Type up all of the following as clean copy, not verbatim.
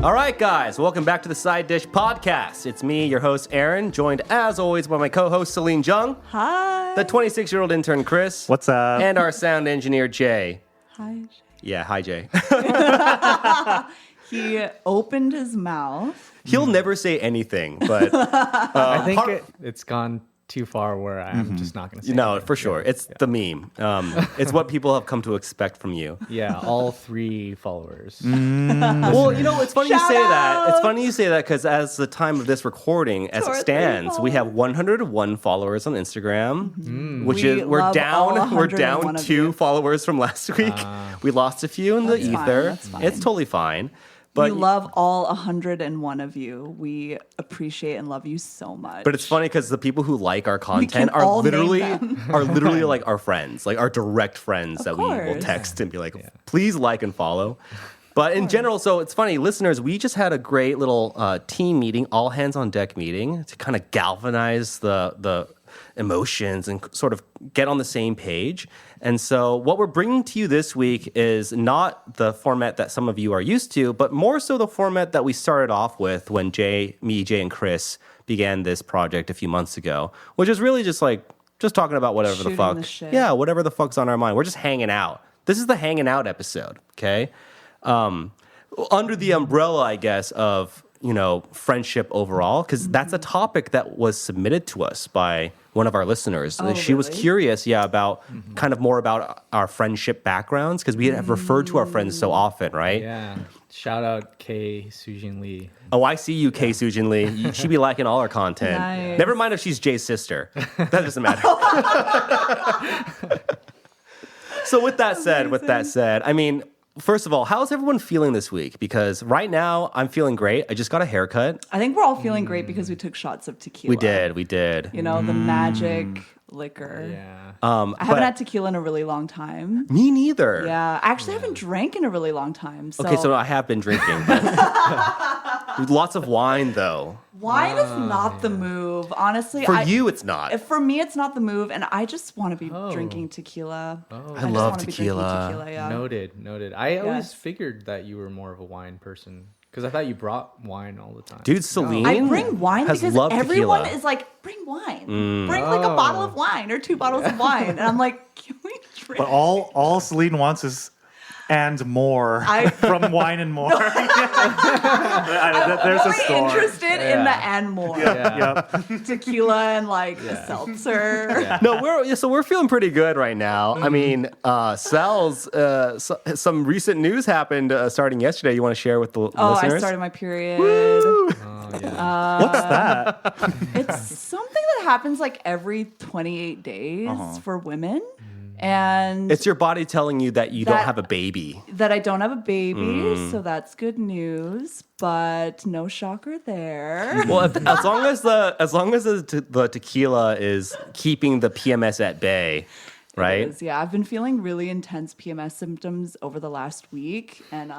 All right, guys, welcome back to the Side Dish Podcast. It's me, your host, Aaron, joined as always by my co-host, Celine Jung. Hi. The 26-year-old intern, Chris. What's up? And our sound engineer, Jay. Hi. Yeah, hi, Jay. He opened his mouth. He'll never say anything, but... I think it's gone too far where I'm just not going to say No, anything. for sure. It's the meme. It's what people have come to expect from you. Yeah, all 3 followers. Well, you know, it's funny you Shout say that. out! It's funny you say that because as the time of this recording, as To it our stands, 3 we have 101 followers on Instagram, which We is we're love all down 101 of 2 you. followers from last week. We lost a few in the That's fine, ether. that's fine. It's totally fine. But We love all 101 of you. We appreciate and love you so much. But it's funny because the people who like our content can are all name literally them. like our friends, like our direct friends that we will course. text and be like, please like and follow. But in general, so it's funny, listeners, we just had a great little team meeting, all hands on deck meeting to kind of galvanize the emotions and sort of get on the same page. And so what we're bringing to you this week is not the format that some of you are used to, but more so the format that we started off with when Jay, and Chris began this project a few months ago, which is really just talking about whatever Shooting the fuck. the shit. Yeah, whatever the fuck's on our mind. We're just hanging out. This is the hanging out episode, okay? Under the umbrella, I guess, of, you know, friendship overall, because that's a topic that was submitted to us by one of our listeners. Oh, She was really? curious, about kind of more about our friendship backgrounds, because we have referred to our friends so often, right? Yeah. Shout out Kay Sujin Lee. Oh, I see you, Kay Sujin Lee. She be liking all our content. Nice. Never mind if she's Jay's sister. That doesn't matter. So with that said, I mean, first of all, how's everyone feeling this week? Because right now, I'm feeling great. I just got a haircut. I think we're all feeling great because we took shots of tequila. We did. You know, the magic liquor. Yeah. I haven't had tequila in a really long time. Me neither. Yeah, I actually haven't drank in a really long time. So Okay, so I have been drinking. But lots of wine, though. wine is not the move, honestly. For you, it's not. For me, it's not the move, and I just want to be drinking tequila. I just love wanna be drinking tequila. tequila, yeah. Noted. I always Yes. figured that you were more of a wine person because I thought you brought wine all the time. Dude, Celine I bring wine has because loved everyone tequila. is like, bring wine. Bring like a bottle of wine or 2 bottles of wine. And I'm like, can we drink? But all Celine wants is and more from wine and more. There's a More store. interested in the and more. Yep. Tequila and like seltzer. No, we're feeling pretty good right now. I mean, Sal's, some recent news happened starting yesterday. You want to share with the Oh, listeners? I started my period. Oh, yeah. What's that? It's something that happens like every 28 days for women. And It's your body telling you that you don't That- have a baby. that I don't have a baby, so that's good news. But no shocker there. Well, as long as the tequila is keeping the PMS at bay, right? It is, yeah, I've been feeling really intense PMS symptoms over the last week, and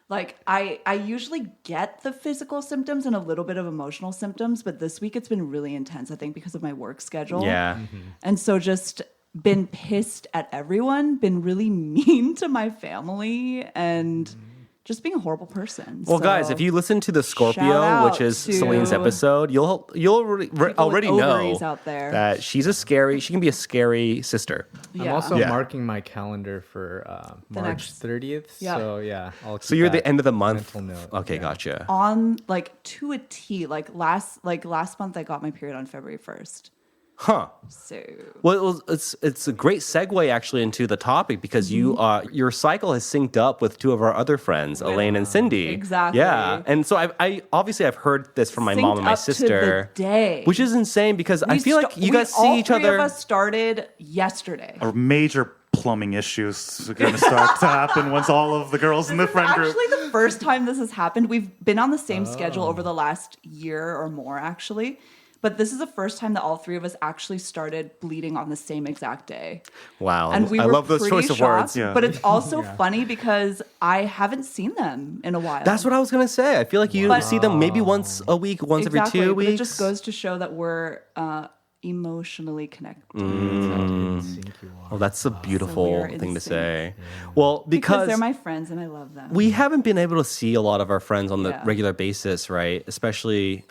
like I usually get the physical symptoms and a little bit of emotional symptoms, but this week it's been really intense. I think because of my work schedule. Yeah. And so just been pissed at everyone, been really mean to my family, and just being a horrible person. Well, So, guys, if you listen to the Scorpio, shout which is out to Celine's episode, you'll already with know ovaries out there. that she can be a scary sister. I'm also Yeah. marking my calendar for March next- 30th. Yeah. So, yeah. So you're the end of the month. mental note. Okay, Yeah. gotcha. on like to a T. Like last month I got my period on February 1st. Huh. So Well, it's a great segue actually into the topic because your cycle has synced up with 2 of our other friends, Elaine and Cindy. Exactly. Yeah, and so I obviously I've heard this from my mom synced and my up to the sister, day. which is insane because I feel like you guys see each All other. three of us started yesterday. Or major plumbing issues are going to start to happen once all of the girls in the friend group. Actually, the first time this has happened, we've been on the same schedule over the last year or more, actually. But this is the first time that all 3 of us actually started bleeding on the same exact day. Wow, And we I were love those pretty choice of shocked, words. Yeah. But it's also funny because I haven't seen them in a while. That's what I was gonna say. I feel like you see them maybe once a week, once exactly. every 2 But weeks. it just goes to show that we're emotionally connected. In sync you are. Oh, that's a beautiful we're thing in to sync. say. Well, Because because they're my friends and I love them. we haven't been able to see a lot of our friends on the Yeah. regular basis, right? Especially,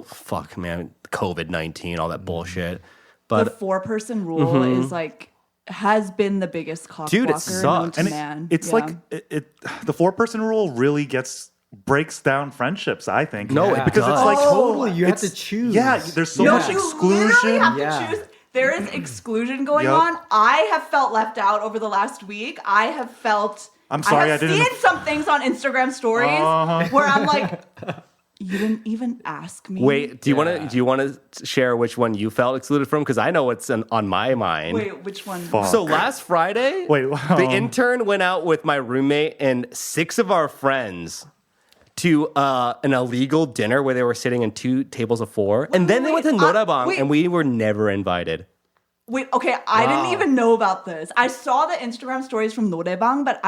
fuck, man, COVID-19, all that bullshit. the But 4-person rule is like has been the biggest cock Dude, it blocker known sucks. to And man. it's Yeah. like the 4-person rule really breaks down friendships, I think. No, it because does. it's like Totally, you have it's- to choose. Yeah, there's so No, much you literally have exclusion. to choose. There is exclusion going Yup. on. I have felt left out over the last week. I have felt. I'm sorry, I I have didn't- seen some things on Instagram stories where I'm like, you didn't even ask me. wait, do you want to share which one you felt excluded from? Because I know what's on my mind. Wait, which one? Fuck. So last Friday, Wait, the intern went out with my roommate and 6 of our friends to an illegal dinner where they were sitting in 2 tables of 4. And then they went to wait, Norabang wait. and we were never invited. Wait, okay, I didn't even know about this. I saw the Instagram stories from Norebang, but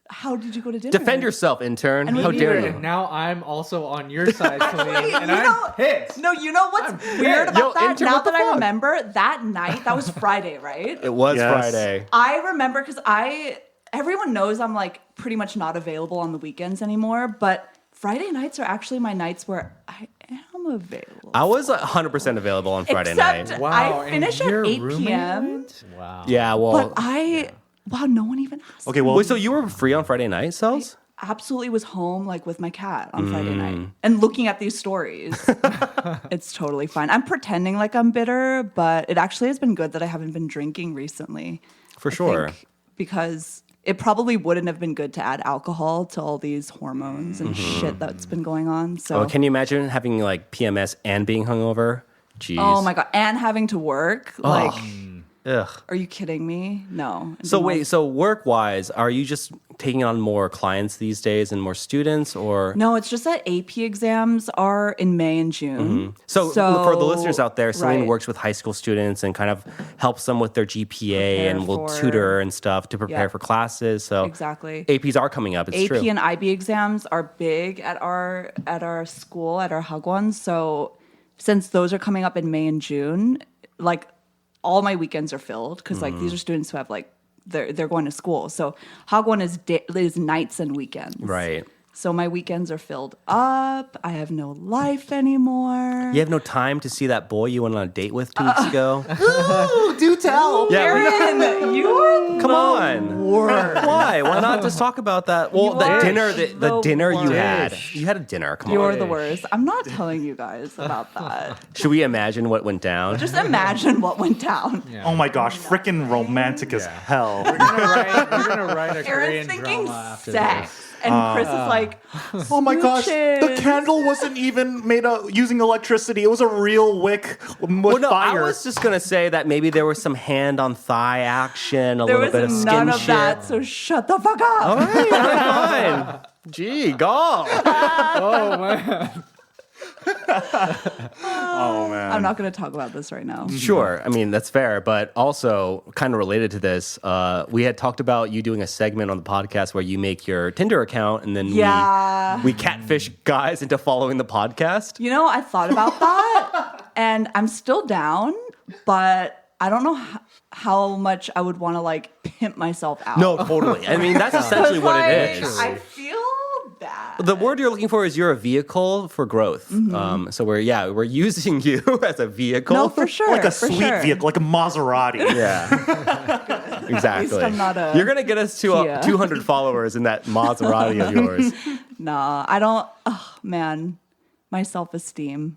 how did you go to dinner? Defend yourself, intern. And How we dare were- you? And now I'm also on your side, Celine, Wait, and you I'm know- pissed. No, you know what's weird about Yo, that? intern, Now what the that I fuck? remember, that night, that was Friday, right? It was Yes. Friday. I remember because everyone knows I'm like pretty much not available on the weekends anymore, but Friday nights are actually my nights where I am available. I was 100% available on Friday Except night. Wow, I and finish at your 8 roommate p.m. went? Wow. Yeah, well. Wow, no one even asked. Okay, well, Wait, so you were free on Friday night, Cells? Absolutely was home like with my cat on Friday night and looking at these stories. It's totally fine. I'm pretending like I'm bitter, but it actually has been good that I haven't been drinking recently. For I sure. think, because it probably wouldn't have been good to add alcohol to all these hormones and shit that's been going on. So, Oh, can you imagine having like PMS and being hungover? Jeez. oh my god, and having to work. Like, Ugh. are you kidding me? No. So No. wait, so work-wise, are you just taking on more clients these days and more students, or No, it's just that AP exams are in May and June. So for the listeners out there, Celine right. works with high school students and kind of helps them with their GPA Prepare and will for- tutor and stuff to prepare Yeah. for classes. So Exactly. APs are coming up. It's AP true. and IB exams are big at our school, at our hagwon. So since those are coming up in May and June, like all my weekends are filled because like these are students who have like they're going to school. So hagwon is nights and weekends. Right. So my weekends are filled up. I have no life anymore. You have no time to see that boy you went on a date with 2 weeks ago. Ooh, do tell. Yeah, we- Aaron, you are Come on. Why? Why not just talk about that? Well, You the are dinner, the the dinner you had. worst. You had a dinner. Come You're on. the worst. I'm not telling you guys about that. Should we imagine what went down? Just imagine what went down. Yeah. Oh my gosh, freaking romantic as hell. We're gonna write a Korean Aaron's thinking drama after sex. this. And Chris is like, Oh my gosh, the smooches. candle wasn't even made using electricity. It was a real wick with Well, no, fire. I was just gonna say that maybe there was some hand on thigh action, a there little bit of was skin none of shit. that, so shut the fuck up. All right, fine. Gee, go. Oh man. Oh man. I'm not going to talk about this right now. Sure, I mean that's fair, but also kind of related to this, we had talked about you doing a segment on the podcast where you make your Tinder account and then Yeah. we catfish guys into following the podcast. You know, I thought about that, and I'm still down, but I don't know how much I would want to like pimp myself out. No, totally. I mean that's essentially what it is. I feel bad. The word you're looking for is you're a vehicle for growth. So we're using you as a vehicle. No, for sure. like a for sweet sure. vehicle, like a Maserati. Yeah, exactly. I'm not a You're gonna get us to Kia. 200 followers in that Maserati of yours. Nah, I don't. Oh man, my self-esteem.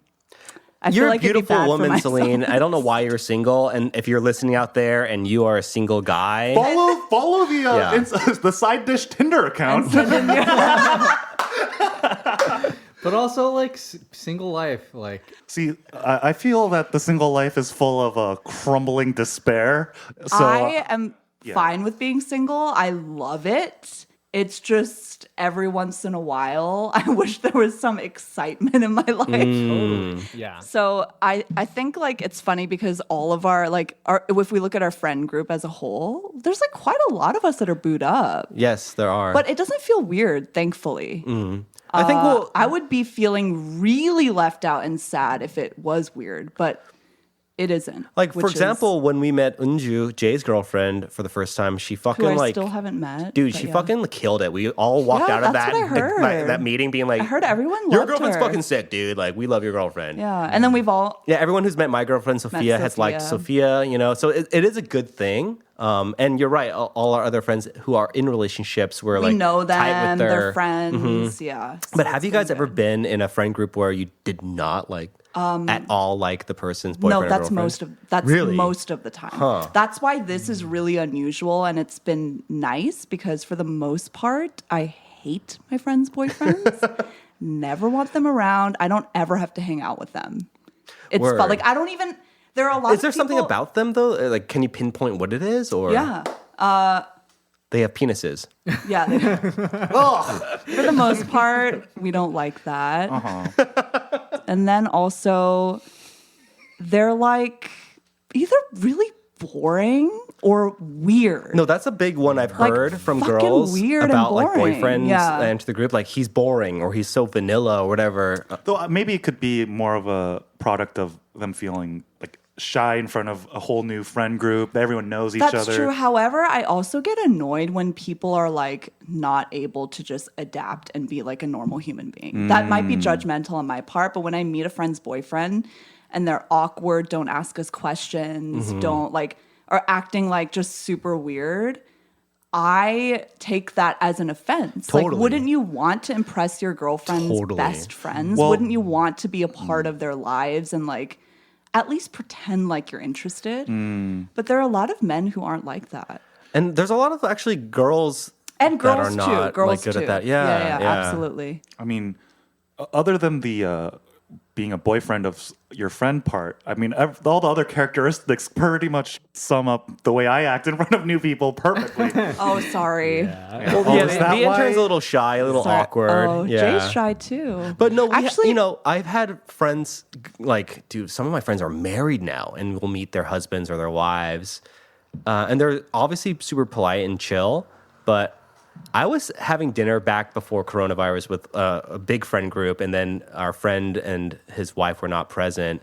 I You're feel a like it'd be beautiful bad for woman, my Celine. I don't know why you're single, and if you're listening out there and you are a single guy, Follow the Yeah. the side dish Tinder account. But also like single life, like See, I feel that the single life is full of crumbling despair. So I am fine with being single. I love it. It's just every once in a while, I wish there was some excitement in my life. yeah. So I think like it's funny because all of our if we look at our friend group as a whole, there's like quite a lot of us that are booed up. yes, there are. But it doesn't feel weird, thankfully. I think I would be feeling really left out and sad if it was weird, but it isn't. Like, for which example, when we met Unju, Jay's girlfriend, for the first time, she fucking who I like, still haven't met. dude, but she yeah. fucking killed it. We all walked Yeah, out of that's that, what I heard. that meeting being like, I heard everyone your loved girlfriend's her. fucking sick, dude. Like, we love your girlfriend. Yeah, and then we've all Yeah, everyone who's met my girlfriend, Sophia, has liked Sophia, you know, so it is a good thing. And you're right, all our other friends who are in relationships were like, we know them, tight with they're friends. Yeah. So But have it's you guys been ever good. been in a friend group where you did not like at all like the person's boyfriend? No, or that's girlfriend? that's most of the time. That's why this is really unusual, and it's been nice because for the most part, I hate my friends' boyfriends. Never want them around. I don't ever have to hang out with them. It's Word. fun. Like I don't even. There are a lot. Is there something about them though? Like, can you pinpoint what it is, or Yeah. they have penises? Yeah. For the most part, we don't like that. And then also, they're like either really boring or weird. No, that's a big one I've Like, heard from fucking girls weird and about like boring. boyfriends Yeah. and to the group. Like, he's boring or he's so vanilla or whatever. Though maybe it could be more of a product of them feeling like shy in front of a whole new friend group. Everyone knows each That's other. true. However, I also get annoyed when people are like not able to just adapt and be like a normal human being. That might be judgmental on my part, but when I meet a friend's boyfriend and they're awkward, don't ask us questions, don't like, are acting like just super weird, I take that as an offense. Totally. Like, wouldn't you want to impress your girlfriend's Totally. best friends? Well- Wouldn't you want to be a part of their lives and like at least pretend like you're interested? But there are a lot of men who aren't like that. And there's a lot of actually girls And girls that are not too. Girls like good too. at that. Yeah, Yeah. absolutely. I mean, other than the being a boyfriend of your friend part, I mean, all the other characteristics pretty much sum up the way I act in front of new people perfectly. Oh, sorry. Well, Oh, yeah, is the that intern's why? a little shy, a little Sorry. awkward. Oh, yeah. Jay's shy too. But no, Actually- you know, I've had friends like, dude, some of my friends are married now and will meet their husbands or their wives. And they're obviously super polite and chill. But I was having dinner back before coronavirus with a big friend group, and then our friend and his wife were not present.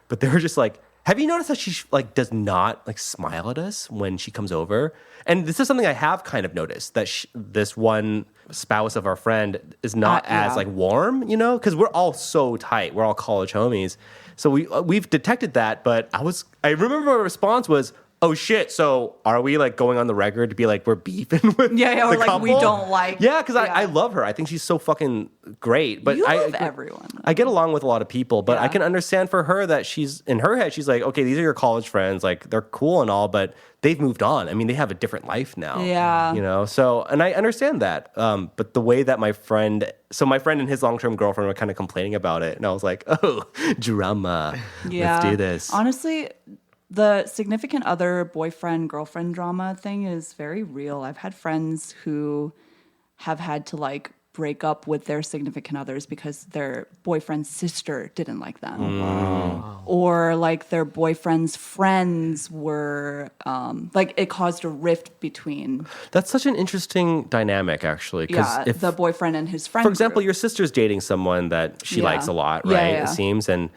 But they were just like, have you noticed that she like does not like smile at us when she comes over? And this is something I have kind of noticed, that this one spouse of our friend is not yeah. as like warm, you know, because we're all so tight. We're all college homies. So we've detected that. But I remember my response was, oh shit, so are we like going on the record to be like we're beefing with Yeah, or the like couple? we don't like. Yeah, because I love her. I think she's so fucking great. But You I love everyone. I get along with a lot of people, but I Yeah. can understand for her that she's in her head, she's like, okay, these are your college friends, like they're cool and all, but they've moved on. I mean, they have a different life now. Yeah. You know, so and I understand that. But the way that my friend and his long-term girlfriend were kind of complaining about it, and I was like, oh, drama. Yeah. Let's do this. Honestly, the significant other boyfriend girlfriend drama thing is very real. I've had friends who have had to like break up with their significant others because their boyfriend's sister didn't like them. Or like their boyfriend's friends were like it caused a rift between That's such an interesting dynamic, actually. If the boyfriend and his friend. for example, group. your sister's dating someone that she Yeah. likes a lot, Yeah, right? yeah. It seems. And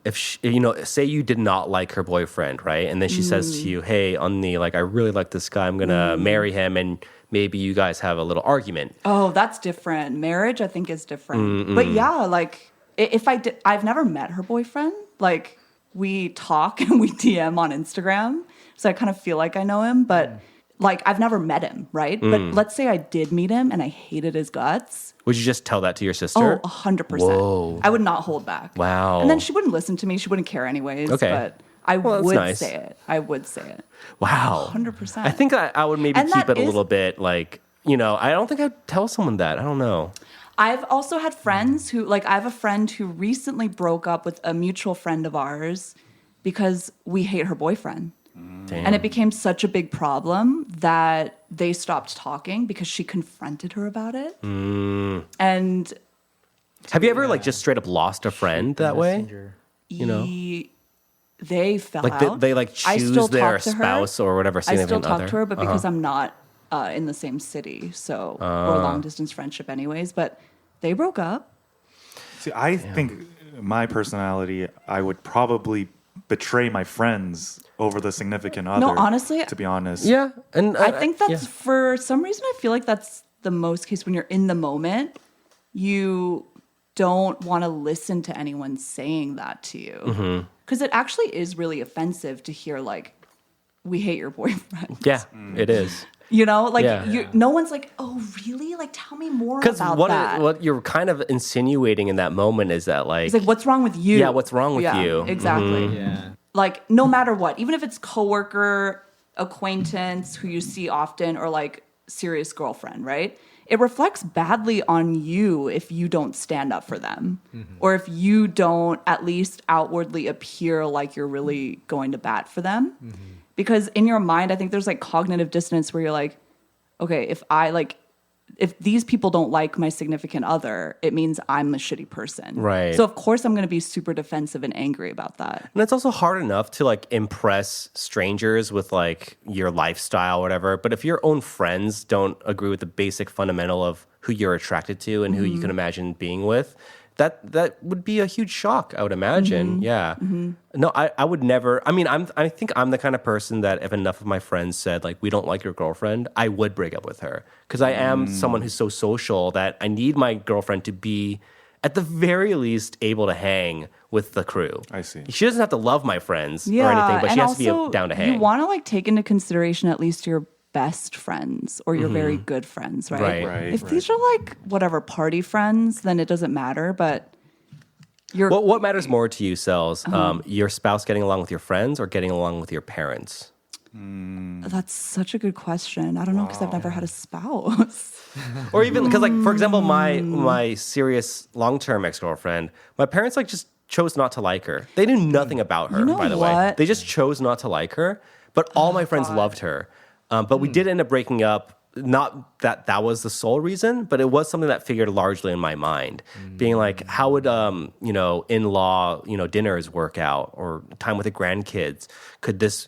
if she, say you did not like her boyfriend, right? And then she says to you, hey, Onni, like, I really like this guy. I'm going to marry him. And maybe you guys have a little argument. Oh, that's different. Marriage, I think, is different. But yeah, like if I've never met her boyfriend. Like we talk and we DM on Instagram, so I kind of feel like I know him. But like I've never met him, right? But let's say I did meet him and I hated his guts. Would you just tell that to your sister? Oh, 100%. Whoa. I would not hold back. Wow. And then she wouldn't listen to me. She wouldn't care anyways. Okay. But I Well, that's would nice. say it. I would say it. Wow. 100%. I think I would maybe And keep that it a is- little bit like, I don't think I'd tell someone that. I don't know. I've also had friends who, like, I have a friend who recently broke up with a mutual friend of ours because we hate her boyfriend. Damn. And it became such a big problem that they stopped talking because she confronted her about it. And Have you ever like just straight up lost a friend that way? Messenger. know? they fell Like out. they like I still choose their talk to her. spouse or whatever. I still significant talk other. to her, but because I'm not in the same city, so we're a long distance friendship anyways. But they broke up. See, I think my personality, I would probably betray my friends over the significant other. No, honestly, to be honest. Yeah, and I think that's for some reason, I feel like that's the most case when you're in the moment. You don't want to listen to anyone saying that to you. Because it actually is really offensive to hear, like, we hate your boyfriend. Yeah, it is. You know, like, Yeah. no one's like, oh, really? Like, tell me more Because about that. what you're kind of insinuating in that moment is that, like, It's like, what's wrong with you? Yeah, what's wrong with Yeah, you? Exactly. Yeah. Like, no matter what, even if it's coworker, acquaintance who you see often, or like serious girlfriend, right? It reflects badly on you if you don't stand up for them, or if you don't at least outwardly appear like you're really going to bat for them. Because in your mind, I think there's like cognitive dissonance where you're like, okay, if these people don't like my significant other, it means I'm a shitty person. Right. So of course I'm going to be super defensive and angry about that. And it's also hard enough to like impress strangers with like your lifestyle or whatever. But if your own friends don't agree with the basic fundamental of who you're attracted to and who you can imagine being with, that would be a huge shock, I would imagine. Yeah. No, I would never. I mean, I think I'm the kind of person that if enough of my friends said like, we don't like your girlfriend, I would break up with her. Because I am someone who's so social that I need my girlfriend to be at the very least able to hang with the crew. I see. She doesn't have to love my friends or anything, but she has to be down to hang. You want to like take into consideration at least your best friends or your very good friends, right? Right. If these are like whatever party friends, then it doesn't matter. But you're What matters more to you, Cells? Your spouse getting along with your friends or getting along with your parents? that's such a good question. I don't know because I've never had a spouse. Or even because, like, for example, my serious long-term ex-girlfriend, my parents like just chose not to like her. They knew nothing about her, You know by the way. what? They just chose not to like her. But all my friends loved her. But we did end up breaking up. Not that was the sole reason, but it was something that figured largely in my mind. Being like, how would in-law dinners work out, or time with the grandkids? Could this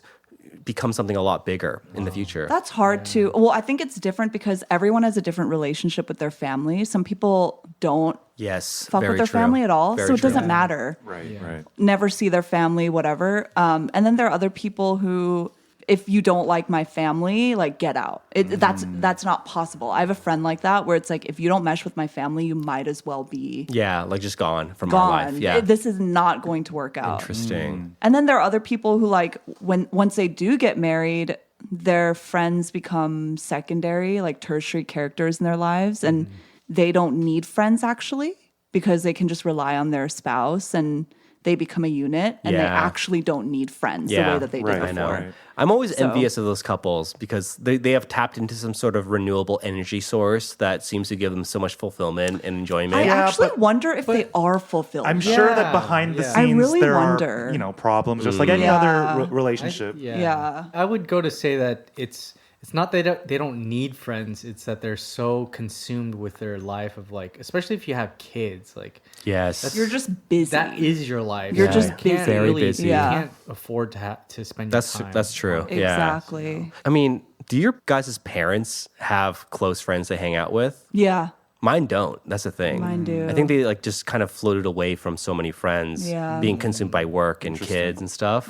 become something a lot bigger in the future? That's hard to. Well, I think it's different because everyone has a different relationship with their family. Some people don't Yes, fuck very with their true. family at all, Very so it true. doesn't matter. Right. Never see their family, whatever. And then there are other people who, if you don't like my family, like get out. That's not possible. I have a friend like that where it's like, if you don't mesh with my family, you might as well be Yeah, like just gone from our gone. life. Yeah, This is not going to work out. interesting. And then there are other people who like once they do get married, their friends become secondary, like tertiary characters in their lives, and they don't need friends actually because they can just rely on their spouse and they become a unit and they Yeah. actually don't need friends the Yeah, way that they did right, before. I know. Right. I'm always So- envious of those couples because they have tapped into some sort of renewable energy source that seems to give them so much fulfillment and enjoyment. I Yeah, actually but- wonder if they are fulfilled. I'm sure that Yeah, behind the yeah. scenes I really there wonder. are problems just like any Yeah. other relationship. Yeah. I would go to say that it's not that they don't need friends. It's that they're so consumed with their life of like, especially if you have kids, like Yes. You're just busy. that is your life. You're just You can't busy. Very really, busy. You Yeah. can't afford to spend That's your time. that's true. Yeah. Exactly. I mean, do your guys' parents have close friends they hang out with? Yeah. Mine don't. That's the thing. Mine do. I think they like just kind of floated away from so many friends, Yeah. being consumed by work and kids and stuff.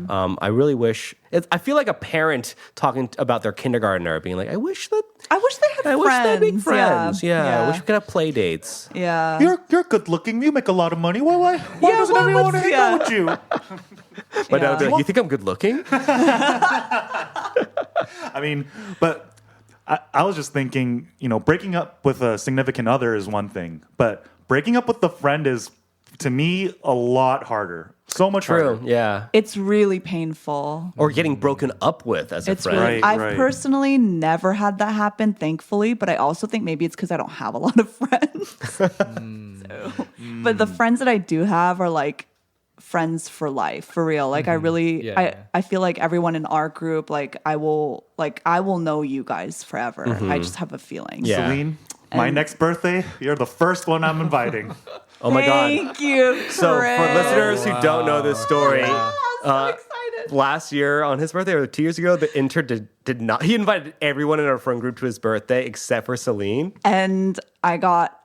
I really wish. I feel like a parent talking about their kindergartner, being like, "I wish they I wish they had had big friends. friends. Yeah. Yeah. I wish we could have play dates." Yeah. You're good looking. You make a lot of money. Why Yeah, doesn't why everyone would- want to hang yeah. out with you? But Yeah. you think I'm good looking? I mean, but I was just thinking, breaking up with a significant other is one thing, but breaking up with the friend is, to me, a lot harder. So much True. harder. Yeah. It's really painful. Or getting broken up with as a It's friend. really. Right, I've right. personally never had that happen, thankfully. But I also think maybe it's because I don't have a lot of friends. But the friends that I do have are like friends for life, for real. Like I really, Yeah. I feel like everyone in our group, like I will know you guys forever. I just have a feeling. Yeah. Celine, my And- next birthday, you're the first one I'm inviting. Oh my God. Thank you. So, for Chris. listeners who don't know this story, I'm so excited. last year on his birthday, or 2 years ago, the intern did not. He invited everyone in our friend group to his birthday except for Celine. And I got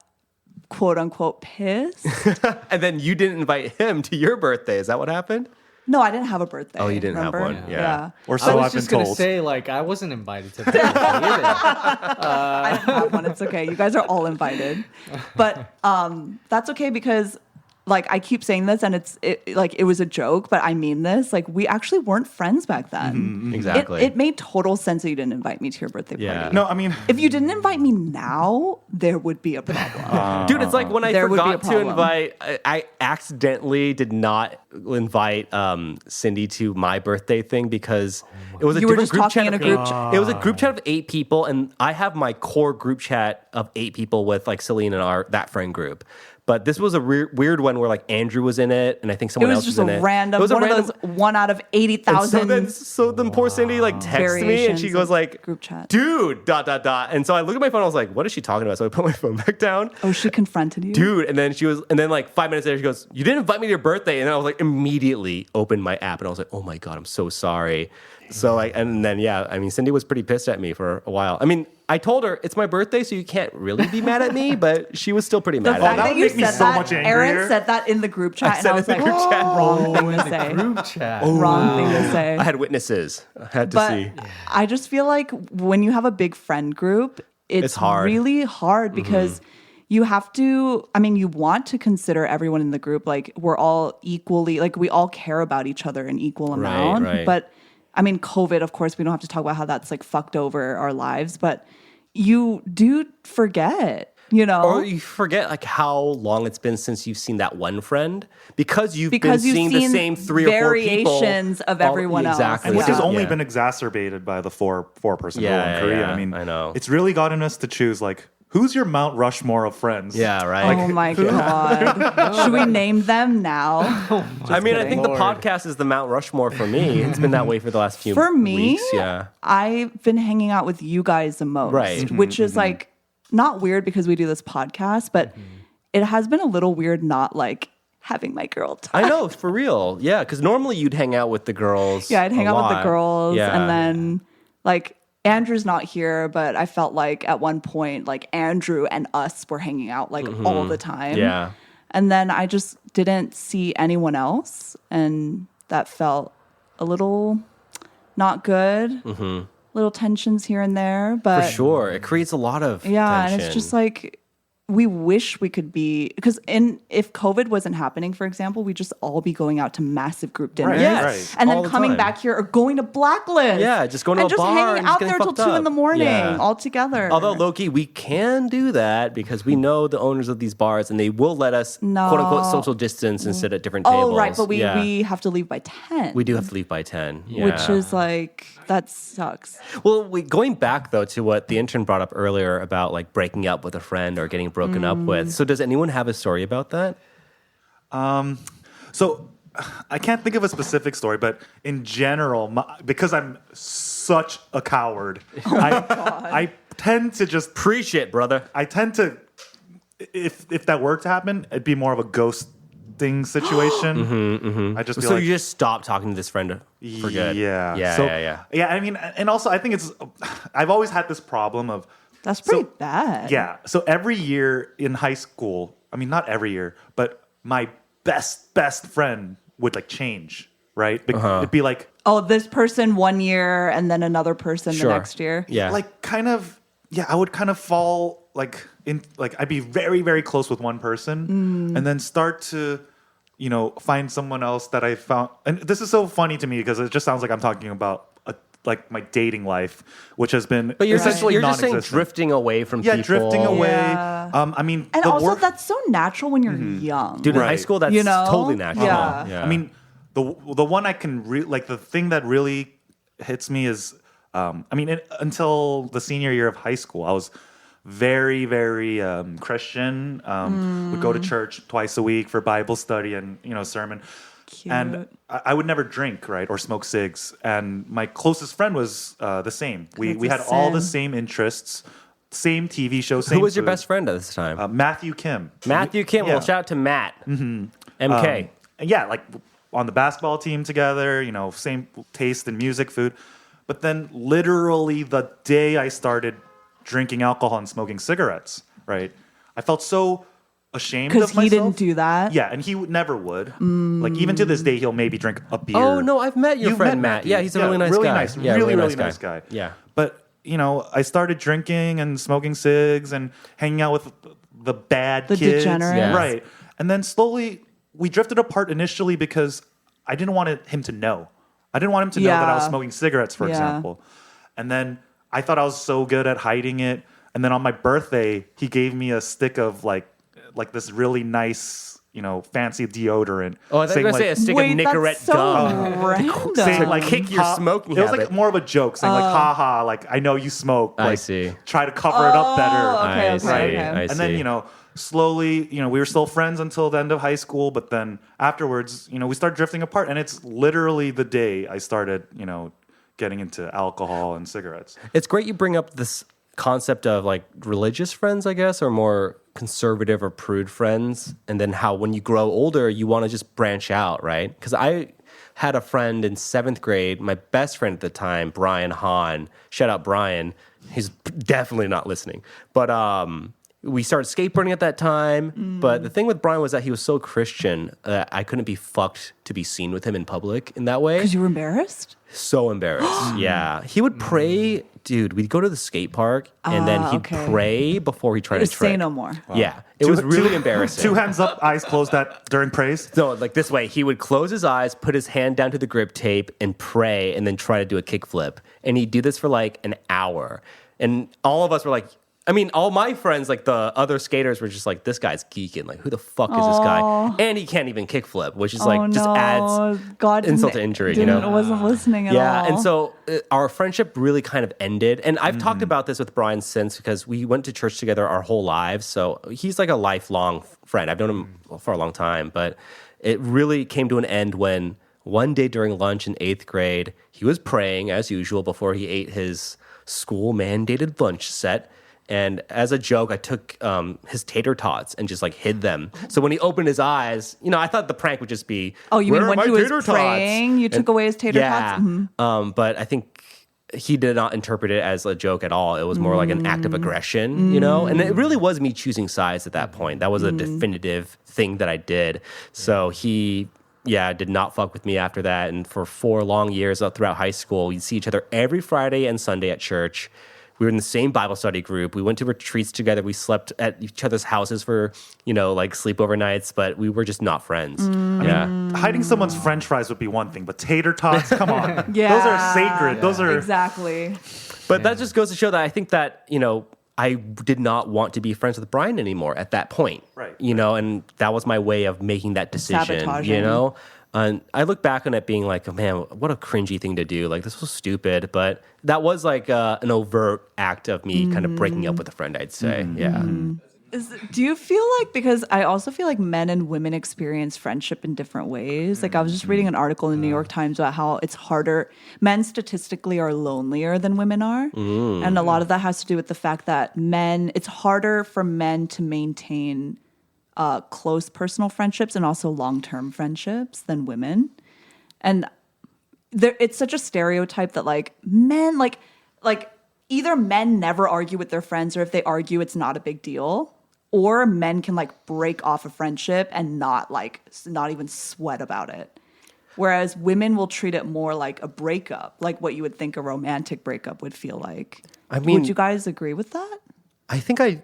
quote unquote pissed. And then you didn't invite him to your birthday. Is that what happened? No, I didn't have a birthday. Oh, you didn't have remember? one? Yeah. Or I so was I've been just gonna told. say, like, I wasn't invited to the birthday either. I don't have one. It's okay. You guys are all invited. But that's okay because like I keep saying this and it was a joke, but I mean this. Like we actually weren't friends back then. Exactly. It made total sense that you didn't invite me to your birthday Yeah. party. No, I mean, If you didn't invite me now, there would be a problem. Dude, it's like when I There would be a forgot to problem. invite, I accidentally did not invite Cindy to my birthday thing because it was a You were different just group talking chat. in a group chat. It was a group chat of 8 people, and I have my core group chat of 8 people with like Celine and that friend group. But this was a weird one where like Andrew was in it, and I think It someone was else just was a in it. random It was one a of random, those 1 out of 80,000. and so then poor Cindy like texts me and she Variations goes of like, group chat. dude, ... And so I look at my phone, I was like, what is she talking about? So I put my phone back down. Oh, she confronted you? Dude, and then like 5 minutes later, she goes, you didn't invite me to your birthday. And then I was like, immediately opened my app and I was like, oh my God, I'm so sorry. So like, and then, yeah, I mean, Cindy was pretty pissed at me for a while. I mean, I told her it's my birthday, so you can't really be mad at me, but she was still pretty The mad fact at that me. that would you make me said so that, much Aaron angrier. said that in the group chat, and said I it was in like, the group chat. wrong thing to say. Group chat. Wrong thing to say. I had witnesses. I had to But see. I just feel like when you have a big friend group, it's hard. really hard because you have to, I mean, you want to consider everyone in the group. Like we're all equally, like we all care about each other in equal amount. right. But I mean, COVID, of course, we don't have to talk about how that's like fucked over our lives, but you do forget, you know? Or you forget like how long it's been since you've seen that one friend because you've Because been you've seeing the seen same 3 or 4 people. variations of everyone else. Exactly. and which has Yeah. only Yeah. been exacerbated by the four person rule Yeah, in Korea. yeah, I mean, I know. it's really gotten us to choose like who's your Mount Rushmore of friends. Yeah, right. Oh my God. Should we name them now? I mean, I think the Lord. podcast is the Mount Rushmore for me. It's been that way for the last few For me, weeks. Yeah. I've been hanging out with you guys the most, Right. which is like not weird because we do this podcast, but it has been a little weird not like having my girl time. I know, for real. Yeah, because normally you'd hang out with the girls. Yeah, I'd hang a out with the lot. girls, Yeah. and then like Andrew's not here, but I felt like at one point like Andrew and us were hanging out like all the time. Yeah. And then I just didn't see anyone else, and that felt a little not good. Little tensions here and there, but For sure. It creates a lot of yeah, and tension. it's just like we wish we could be because if COVID wasn't happening, for example, we'd just all be going out to massive group dinners, Yes. Right. and all then the coming time. back here or going to Blacklist, Yeah, just going to and a just bar hanging and just out getting there till fucked 2 in the up. morning Yeah. all together. Although, Loki, we can do that because we know the owners of these bars and they will let us, No. quote unquote, social distance and sit at different tables. oh right, but we Yeah. we have to leave by 10. We do have to leave by 10. Yeah. which is like that sucks. Well, going back though to what the intern brought up earlier about like breaking up with a friend or getting broken up with. So does anyone have a story about that? So I can't think of a specific story, but in general, because I'm such a coward, I tend to just Preach it, brother. I tend to if that were to happen, it'd be more of a ghosting situation. I just be So like, you just stop talking to this friend for good. Yeah. Yeah, So, yeah. I mean, and also I think I've always had this problem of That's pretty So- bad. yeah. So every year in high school, I mean, not every year, but my best friend would like change, right? It'd be like Oh, this person 1 year and then another person Sure. the next year. Yeah. like kind of I would kind of fall like in like I'd be very very close with one person and then start to find someone else that I found. And this is so funny to me because it just sounds like I'm talking about like my dating life, which has been But you're essentially you're just saying non-existent. drifting away from people. Drifting away. Yeah. I mean, And the also, work. that's so natural when you're young. Dude, in high Right. school, that's You know? totally natural. Yeah. I mean, the one I can like the thing that really hits me is, until the senior year of high school, I was very, very Christian. Would go to church twice a week for Bible study and sermon. Cute. And I would never drink, right, or smoke cigs. And my closest friend was the same. We That's a had all the sin. same interests, same TV show, same Who was your food. best friend at this time? Matthew Kim. Matthew Kim. Yeah. Well, shout out to Matt. MK. And yeah, like on the basketball team together, same taste in music, food. But then literally the day I started drinking alcohol and smoking cigarettes, right? I felt so ashamed Because of myself. he didn't do that. Yeah, and he never would. Like even to this day, he'll maybe drink a beer. Oh no, I've met your You've friend met Matt. Matthew. Yeah, he's a really nice guy. Nice, Yeah, really nice nice guy. Yeah. But I started drinking and smoking cigs and hanging out with the bad The kids. degenerates. Yeah. Right. And then slowly we drifted apart initially because I didn't want him to know. I didn't want him to know that I was Yeah. smoking cigarettes, for Yeah. example. And then I thought I was so good at hiding it. And then on my birthday, he gave me a stick of like this really nice, fancy deodorant. Oh, I thought you were going to say a stick Wait, of Nicorette that's so gum. random. Saying like kick your ha- smoking It was habit. like more of a joke, saying like, "Ha ha!" Like I know you smoke. I Like, see. Try to cover it up better. Okay, I okay, see. okay. I And see. then slowly, we were still friends until the end of high school. But then afterwards, we started drifting apart. And it's literally the day I started, getting into alcohol and cigarettes. It's great you bring up this concept of like religious friends, I guess, or more conservative or prude friends, and then how when you grow older, you want to just branch out, right? Because I had a friend in 7th grade, my best friend at the time, Brian Hahn. Shout out Brian. He's definitely not listening. But we started skateboarding at that time. But the thing with Brian was that he was so Christian that I couldn't be fucked to be seen with him in public in that way. Because you were embarrassed? So embarrassed. Yeah. He would pray. Dude, we'd go to the skate park and then he'd okay. pray before he tried to Just trick. say no more. Yeah. It was really embarrassing. 2 hands up, eyes closed during praise. No, like this way. He would close his eyes, put his hand down to the grip tape and pray and then try to do a kickflip. And he'd do this for like an hour. And all of us were like, all my friends, like the other skaters, were just like, this guy's geeking. Like, who the fuck is this guy? And he can't even kickflip, which is like, just adds God insult to injury, wasn't listening at all. Yeah, and so our friendship really kind of ended. And I've talked about this with Brian since because we went to church together our whole lives. So he's like a lifelong friend. I've known him for a long time, but it really came to an end when one day during lunch in 8th grade, he was praying as usual before he ate his school mandated lunch set. And as a joke, I took his tater tots and just like hid them. So when he opened his eyes, I thought the prank would just be, Oh, you "Where mean are when my he was tater tots?" praying, you took away his tater tots? Yeah. But I think he did not interpret it as a joke at all. It was more like an act of aggression, And it really was me choosing sides at that point. That was a definitive thing that I did. So he did not fuck with me after that. And for 4 long years throughout high school, we'd see each other every Friday and Sunday at church. We were in the same Bible study group. We went to retreats together. We slept at each other's houses for, like sleepover nights, but we were just not friends. Yeah. Hiding someone's French fries would be one thing, but tater tots, come on. Yeah. Those are sacred. Those are Exactly. But that just goes to show that I think that, I did not want to be friends with Brian anymore at that point. Right. And that was my way of making that decision, Sabotaging. And I look back on it being like, oh, man, what a cringy thing to do. Like, this was stupid. But that was like an overt act of me kind of breaking up with a friend, I'd say. Yeah. Do you feel like, because I also feel like men and women experience friendship in different ways. Like I was just reading an article in the New York Times about how it's harder. Men statistically are lonelier than women are. And a lot of that has to do with the fact that it's harder for men to maintain close personal friendships and also long-term friendships than women. And it's such a stereotype that like men, like either men never argue with their friends, or if they argue, it's not a big deal. Or men can like break off a friendship and not even sweat about it. Whereas women will treat it more like a breakup, like what you would think a romantic breakup would feel like. Would you guys agree with that? I think I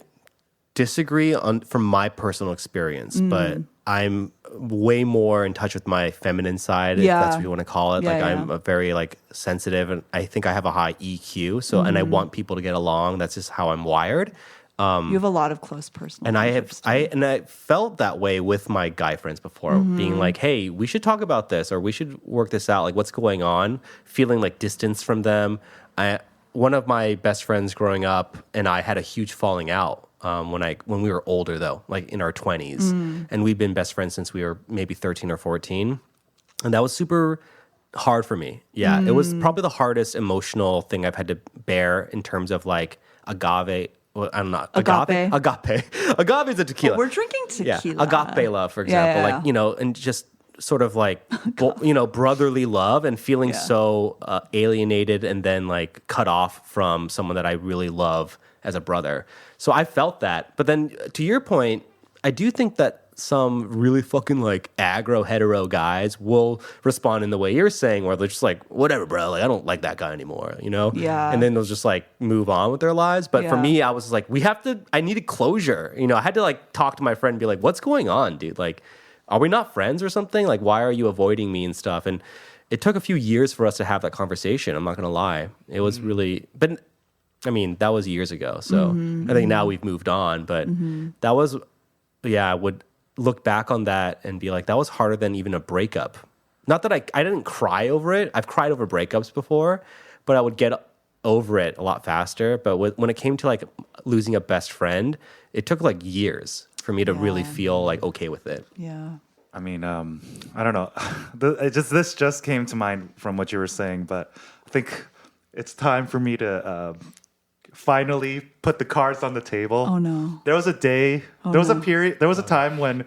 disagree from my personal experience, but I'm way more in touch with my feminine side, if that's what you want to call it. I'm a very like sensitive, and I think I have a high EQ. So, and I want people to get along. That's just how I'm wired. You have a lot of close personal friendships. I felt that way with my guy friends before, being like, hey, we should talk about this, or we should work this out. Like, what's going on? Feeling like distance from them. One of my best friends growing up and I had a huge falling out when we were older, though, like in our 20s. And we've been best friends since we were maybe 13 or 14. And that was super hard for me. Yeah, it was probably the hardest emotional thing I've had to bear in terms of like agave. Well, I'm not. Agape. Agave is a tequila. Oh, we're drinking tequila. Yeah, agape love, for example. Like, and just sort of like, brotherly love and feeling so alienated and then like cut off from someone that I really love as a brother. So I felt that. But then to your point, I do think that some really fucking like aggro hetero guys will respond in the way you're saying, where they're just like, whatever, bro, like I don't like that guy anymore, you know? Yeah. And then they'll just like move on with their lives. But for Yeah. me, I was like, I needed closure. You know, I had to like talk to my friend and be like, what's going on, dude? Like, are we not friends or something? Like, why are you avoiding me and stuff? And it took a few years for us to have that conversation. I'm not gonna lie. It was really, but I mean, that was years ago. So I think now we've moved on, but that was, I would look back on that and be like, that was harder than even a breakup. Not that I didn't cry over it. I've cried over breakups before, but I would get over it a lot faster. But when it came to like losing a best friend, it took like years for me to really feel like okay with it. Yeah. I mean, I don't know. This just came to mind from what you were saying, but I think it's time for me to finally put the cards on the table. Oh no. There was a day, there was a period, there was a time when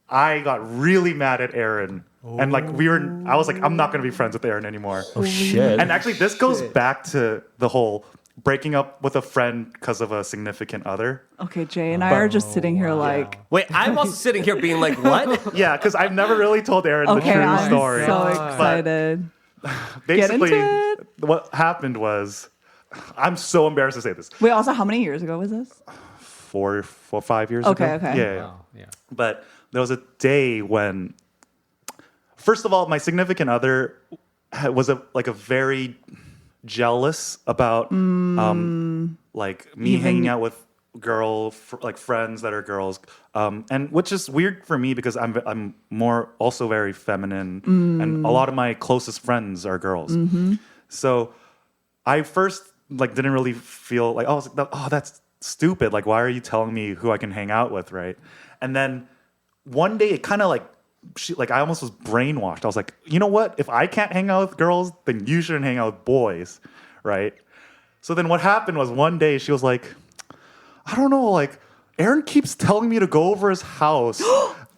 I got really mad at Aaron. And like I was like, I'm not going to be friends with Aaron anymore. Oh shit. And actually this goes back to the whole breaking up with a friend because of a significant other. Okay, Jay and I are just sitting here like, Wait, I'm also sitting here being like, what? Yeah, because I've never really told Aaron the okay, true I'm story. so excited. Basically, Get into what happened was, I'm so embarrassed to say this. Wait, also, how many years ago was this? 5 years ago. Okay. Yeah. Wow, yeah. But there was a day when, first of all, my significant other was a very jealous about like me hanging out with friends that are girls, and which is weird for me because I'm more also very feminine, and a lot of my closest friends are girls. So I first like didn't really feel like, oh that's stupid, like why are you telling me who I can hang out with, right? And then one day it kind of like I almost was brainwashed. I was like, you know what? If I can't hang out with girls, then you shouldn't hang out with boys, right? So then what happened was one day she was like, I don't know, like Aaron keeps telling me to go over his house,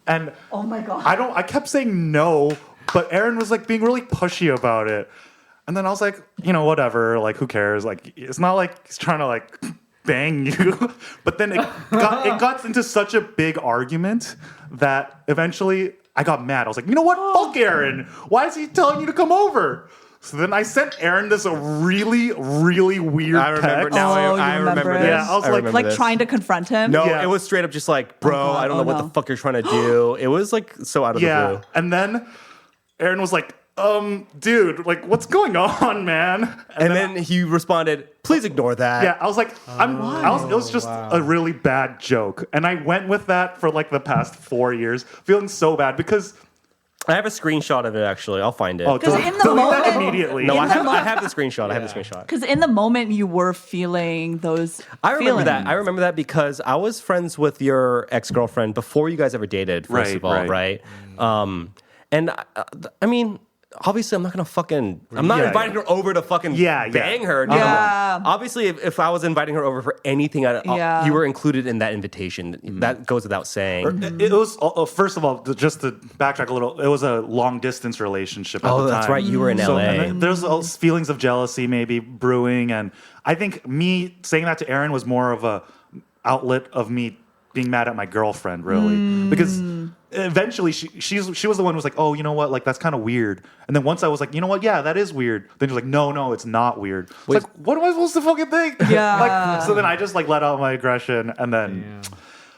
and Oh my god. I kept saying no, but Aaron was like being really pushy about it. And then I was like, you know, whatever, like who cares? Like it's not like he's trying to like bang you. But then it got into such a big argument that eventually I got mad. I was like, you know what? Fuck Aaron. Why is he telling you to come over? So then I sent Aaron this really, really weird I remember text. now. Oh, you I remember remember this. it? Yeah, I was remember like this. trying to confront him. No, Yeah. it was straight up just like, bro, God, I don't know oh what no. the fuck you're trying to do. It was like so out of the Yeah. blue. And then Aaron was like, dude, like what's going on, man? And then he responded, please ignore that. Yeah, I was like, it was just a really bad joke. And I went with that for like the past 4 years, feeling so bad because I have a screenshot of it actually. I'll find it. oh, Because in the delete that moment- immediately. No, in I the have the screenshot. I have the screenshot. Because in the moment you were feeling those I remember that. feelings. I remember that because I was friends with your ex-girlfriend before you guys ever dated, first Right, of all, right? And I mean, obviously I'm not going to fucking, I'm not Yeah, inviting her over to fucking Yeah, yeah. bang her. No. Yeah. Obviously, if I was inviting her over for anything, Yeah. you were included in that invitation. That goes without saying. It was first of all, just to backtrack a little. It was a long distance relationship. At Oh, the that's time. right. You were in So, LA. and then there's all feelings of jealousy maybe brewing, and I think me saying that to Aaron was more of a outlet of me being mad at my girlfriend, really, because eventually she was the one who was like, oh, you know what, like that's kind of weird. And then once I was like, you know what, yeah, that is weird. Then she's like, no, it's not weird. It's like, what am I supposed to fucking think? Yeah. Like, so then I just like let out my aggression, and then.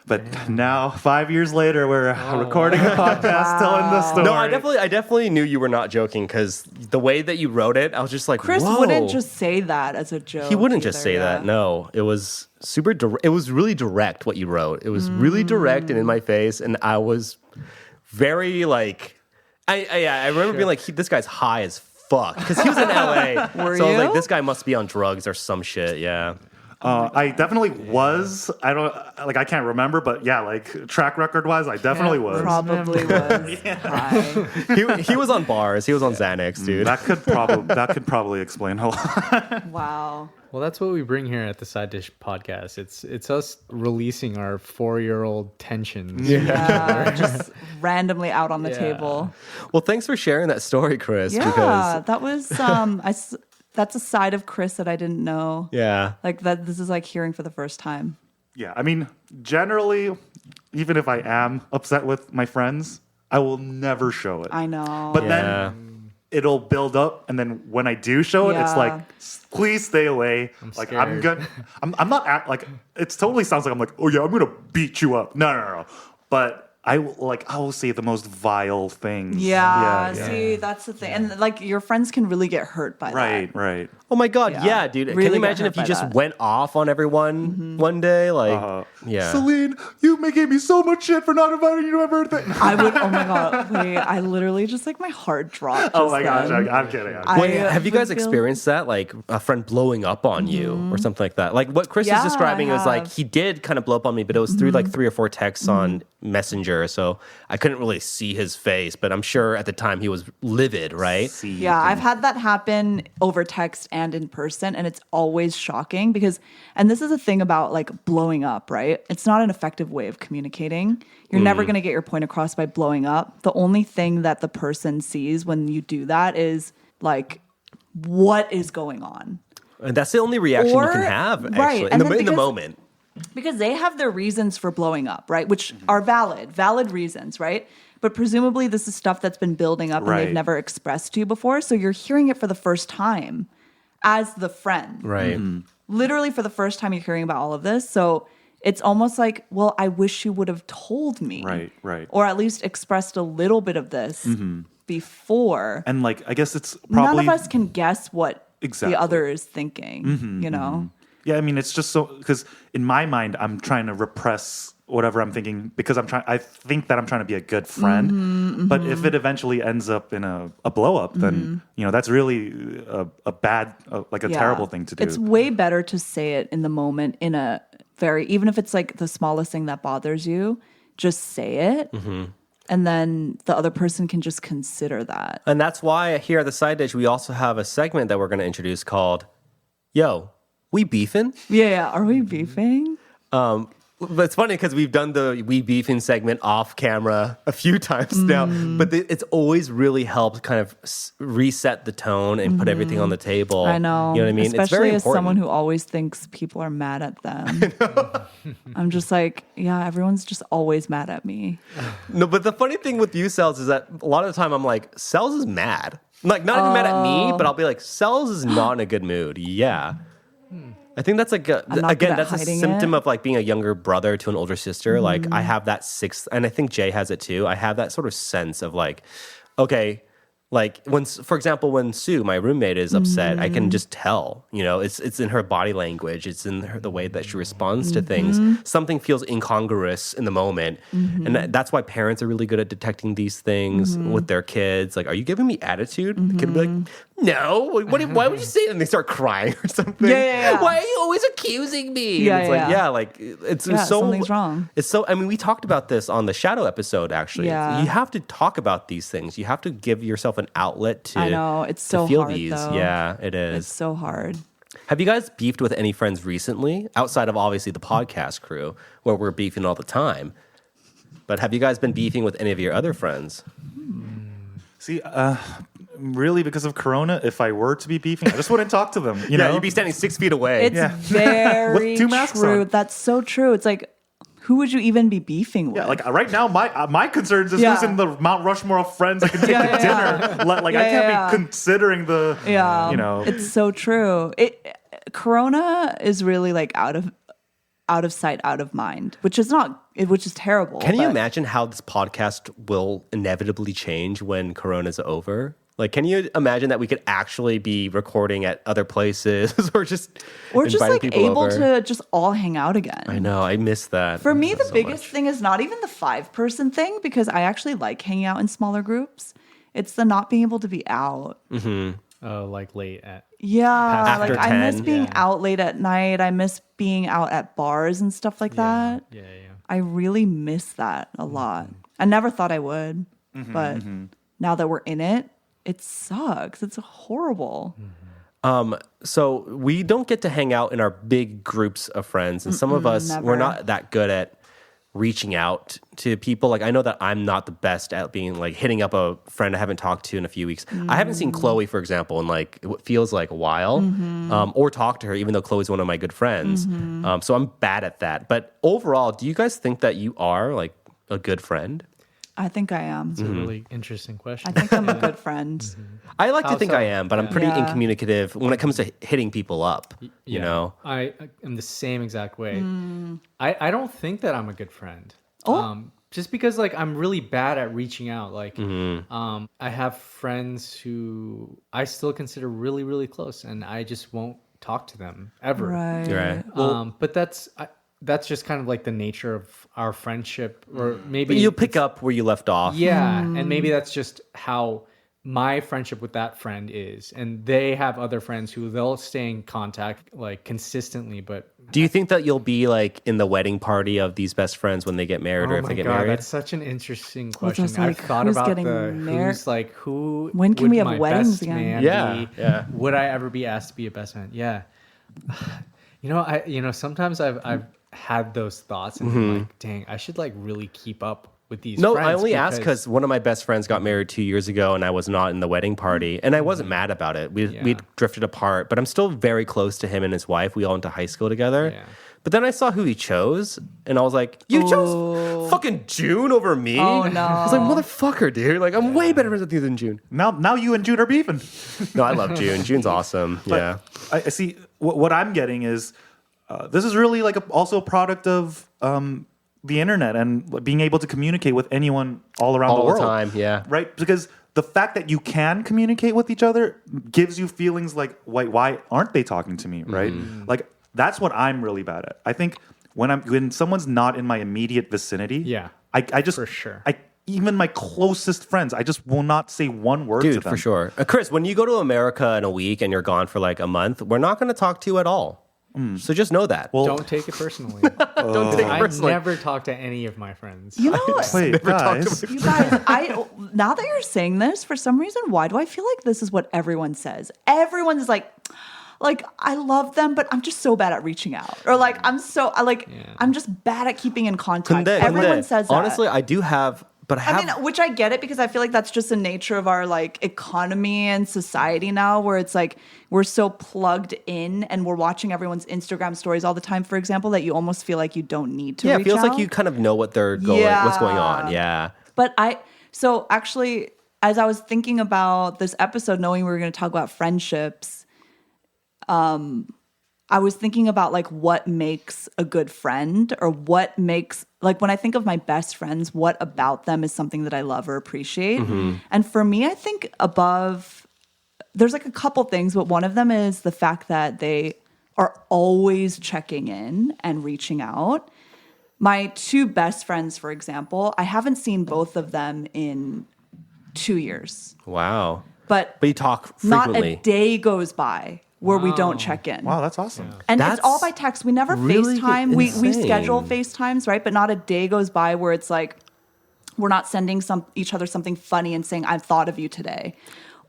But now, 5 years later, we're recording a podcast telling this story. No, I definitely knew you were not joking because the way that you wrote it, I was just like, Chris whoa. wouldn't just say that as a joke. He wouldn't just either, say yeah. that. No, it was super. It was really direct what you wrote. It was really direct and in my face, and I was very like, I remember being like, this guy's high as fuck because he was in LA. Were so I was you? like, this guy must be on drugs or some shit. Yeah. I definitely was. I can't remember, but yeah, like track record wise, I definitely was. Probably was. Hi. He was on bars. He was on Xanax, dude. That could probably explain a lot. Wow. Well, that's what we bring here at the Side Dish Podcast. It's us releasing our 4-year-old tensions. Yeah, just randomly out on the Yeah. table. Well, thanks for sharing that story, Chris. Yeah, Because that was that's a side of Chris that I didn't know. yeah. Like that, this is like hearing for the first time. Yeah, I mean, generally, even if I am upset with my friends, I will never show it. I know. But then it'll build up, and then when I do show it, it's like, please stay away. I'm not like, it totally sounds like I'm like, oh yeah, I'm gonna beat you up. No. But I will say the most vile things. See, that's the thing. And like your friends can really get hurt by that. Right. Oh my God, yeah, dude. Really Can you get imagine hurt if you by just that. went off on everyone one day? Like, Celine, you gave me so much shit for not inviting you to my birthday. I would, oh my God, wait, I literally just like my heart dropped. Oh my gosh, then. I'm kidding. Wait, have you would guys feel- experienced that? Like a friend blowing up on you or something like that? Like what Chris is Yeah, describing I is like have. he did kind of blow up on me, but it was through like 3 or 4 texts on Messenger. So I couldn't really see his face, but I'm sure at the time he was livid, right? Yeah, I've had that happen over text and in person, and it's always shocking because, and this is a thing about like blowing up, right? It's not an effective way of communicating. You're never going to get your point across by blowing up. The only thing that the person sees when you do that is like, what is going on? And that's the only reaction you can Or- have, right, actually, and in then the because- moment. Because they have their reasons for blowing up, right? Which are valid reasons, right? But presumably this is stuff that's been building up and Right. they've never expressed to you before. So you're hearing it for the first time as the friend. Right. Literally for the first time you're hearing about all of this. So it's almost like, well, I wish you would have told me. Right. Or at least expressed a little bit of this before. And like, I guess it's None probably of us can guess what Exactly. the other is thinking, you know? Yeah, I mean, it's just so because in my mind, I'm trying to repress whatever I'm thinking because I think that I'm trying to be a good friend. But if it eventually ends up in a blow up, then that's really a bad, like a Yeah. terrible thing to do. It's way better to say it in the moment in a very, even if it's like the smallest thing that bothers you, just say it. And then the other person can just consider that. And that's why here at the Side Dish, we also have a segment that we're going to introduce called, Yo, we beefing? Yeah. Are we beefing? But it's funny because we've done the we beefing segment off camera a few times now, but it's always really helped kind of reset the tone and put everything on the table. I know. You know what I mean? Especially it's very as important. someone who always thinks people are mad at them. I'm just like, yeah, everyone's just always mad at me. No, but the funny thing with you, Cells, is that a lot of the time I'm like, Cells is mad. Like, not even mad at me, but I'll be like, Cells is not in a good mood. Yeah. I think that's like, not good again, at that's a hiding symptom it. of like being a younger brother to an older sister. Like, I have that sixth, and I think Jay has it too. I have that sort of sense of like, okay, like when, for example, when Sue, my roommate, is upset, I can just tell. You know, it's in her body language, it's in the way that she responds to things. Something feels incongruous in the moment, and that's why parents are really good at detecting these things with their kids. Like, are you giving me attitude? The kid will be like, no. Why would you say that? And they start crying or something. Yeah. Why are you always accusing me? Yeah, And it's like, yeah. like it's Yeah, so something's wrong. It's so. I mean, we talked about this on the Shadow episode. Actually, Yeah. you have to talk about these things. You have to give yourself an outlet to. I know. It's to so feel hard, these. though. Yeah, it is. It's so hard. Have you guys beefed with any friends recently, outside of obviously the podcast crew, where we're beefing all the time? But have you guys been beefing with any of your other friends? See, really, because of Corona, if I were to be beefing, I just wouldn't talk to them. You know, you'd be standing 6 feet away. It's Yeah. very With 2 masks true. on. That's so true. It's like, who would you even be beefing with? yeah, like right now, my concerns is Yeah. who's in the Mount Rushmore of friends I can take to dinner. Like, I can't be considering the, you know. It's so true. Corona is really like out of sight, out of mind, which is terrible. Can you but- imagine how this podcast will inevitably change when Corona's over? Like, can you imagine that we could actually be recording at other places or just just inviting like people able over? to just all hang out again? I know, I miss that. For me, the so biggest much. thing is not even the 5-person thing because I actually like hanging out in smaller groups. It's the not being able to be out. Oh, like late at. Yeah, After like I miss 10, being yeah. out late at night. I miss being out at bars and stuff like that. Yeah. I really miss that a lot. I never thought I would, but now that we're in it, it sucks. It's horrible. So we don't get to hang out in our big groups of friends, and some of us we're never. not that good at reaching out to people. Like I know that I'm not the best at being like hitting up a friend I haven't talked to in a few weeks. I haven't seen Chloe, for example, in like what feels like a while, or talk to her, even though Chloe's one of my good friends. So I'm bad at that. But overall, do you guys think that you are like a good friend? I think I am. It's a really interesting question. I think I'm a good friend. I like to How think so? I am, but I'm pretty Yeah. incommunicative when it comes to hitting people up. You know? I am the same exact way. I don't think that I'm a good friend. Just because like I'm really bad at reaching out. Like I have friends who I still consider really, really close, and I just won't talk to them ever. Right. Right. But that's just kind of like the nature of our friendship, or maybe But you'll pick up where you left off. yeah, and maybe that's just how my friendship with that friend is, and they have other friends who they'll stay in contact like consistently. But Do you think that you'll be like in the wedding party of these best friends when they get married, or if they get married? that's such an interesting question. just like, I've thought who's about getting who's like who. When can would we have my weddings best again? man Yeah, be? yeah. Would I ever be asked to be a best man? Yeah. Sometimes I've had those thoughts and been like, dang, I should like really keep up with these No, friends. I only asked because one of my best friends got married 2 years ago, and I was not in the wedding party, and I wasn't mad about it. We drifted apart, but I'm still very close to him and his wife. We all went to high school together. Yeah. But then I saw who he chose, and I was like, "You chose fucking June over me." Oh, no. I was like, "Motherfucker, dude! Like, I'm way better friends with you than June." Now you and Jude are beefing. No, I love June. June's awesome. Yeah. I see. What I'm getting is this is really like also a product of the internet and being able to communicate with anyone all around the All world. the time. Yeah. Right? Because the fact that you can communicate with each other gives you feelings like, why aren't they talking to me? Right? Like that's what I'm really bad at. I think when someone's not in my immediate vicinity, Yeah. I just For sure. even my closest friends, I just will not say one word to Dude, them. for sure. Chris, when you go to America in a week and you're gone for like a month, we're not going to talk to you at all. So just know that. Well, Don't take it personally. Don't take it I personally. never talk to any of my friends. You know, wait, guys. you guys, now that you're saying this, for some reason, why do I feel like this is what everyone says? Everyone is like I love them, but I'm just so bad at reaching out, or like I'm just bad at keeping in contact. Everyone says that. Honestly, I do have, but I mean, which I get it because I feel like that's just the nature of our like economy and society now, where it's like we're so plugged in and we're watching everyone's Instagram stories all the time, for example, that you almost feel like you don't need to. yeah, it reach feels out. like you kind of know what they're going, what's going on. Yeah. But so actually, as I was thinking about this episode, knowing we were going to talk about friendships, I was thinking about like what makes a good friend, or what makes, like when I think of my best friends, what about them is something that I love or appreciate. And for me, I think there's like a couple things, but one of them is the fact that they are always checking in and reaching out. My two best friends, for example, I haven't seen both of them in 2 years, Wow. but But you talk not frequently. a day goes by where we don't check in. Wow, that's awesome. And That's it's all by text. We never really FaceTime. We insane. schedule FaceTimes, right? But not a day goes by where it's like we're not sending each other something funny and saying, "I've thought of you today,"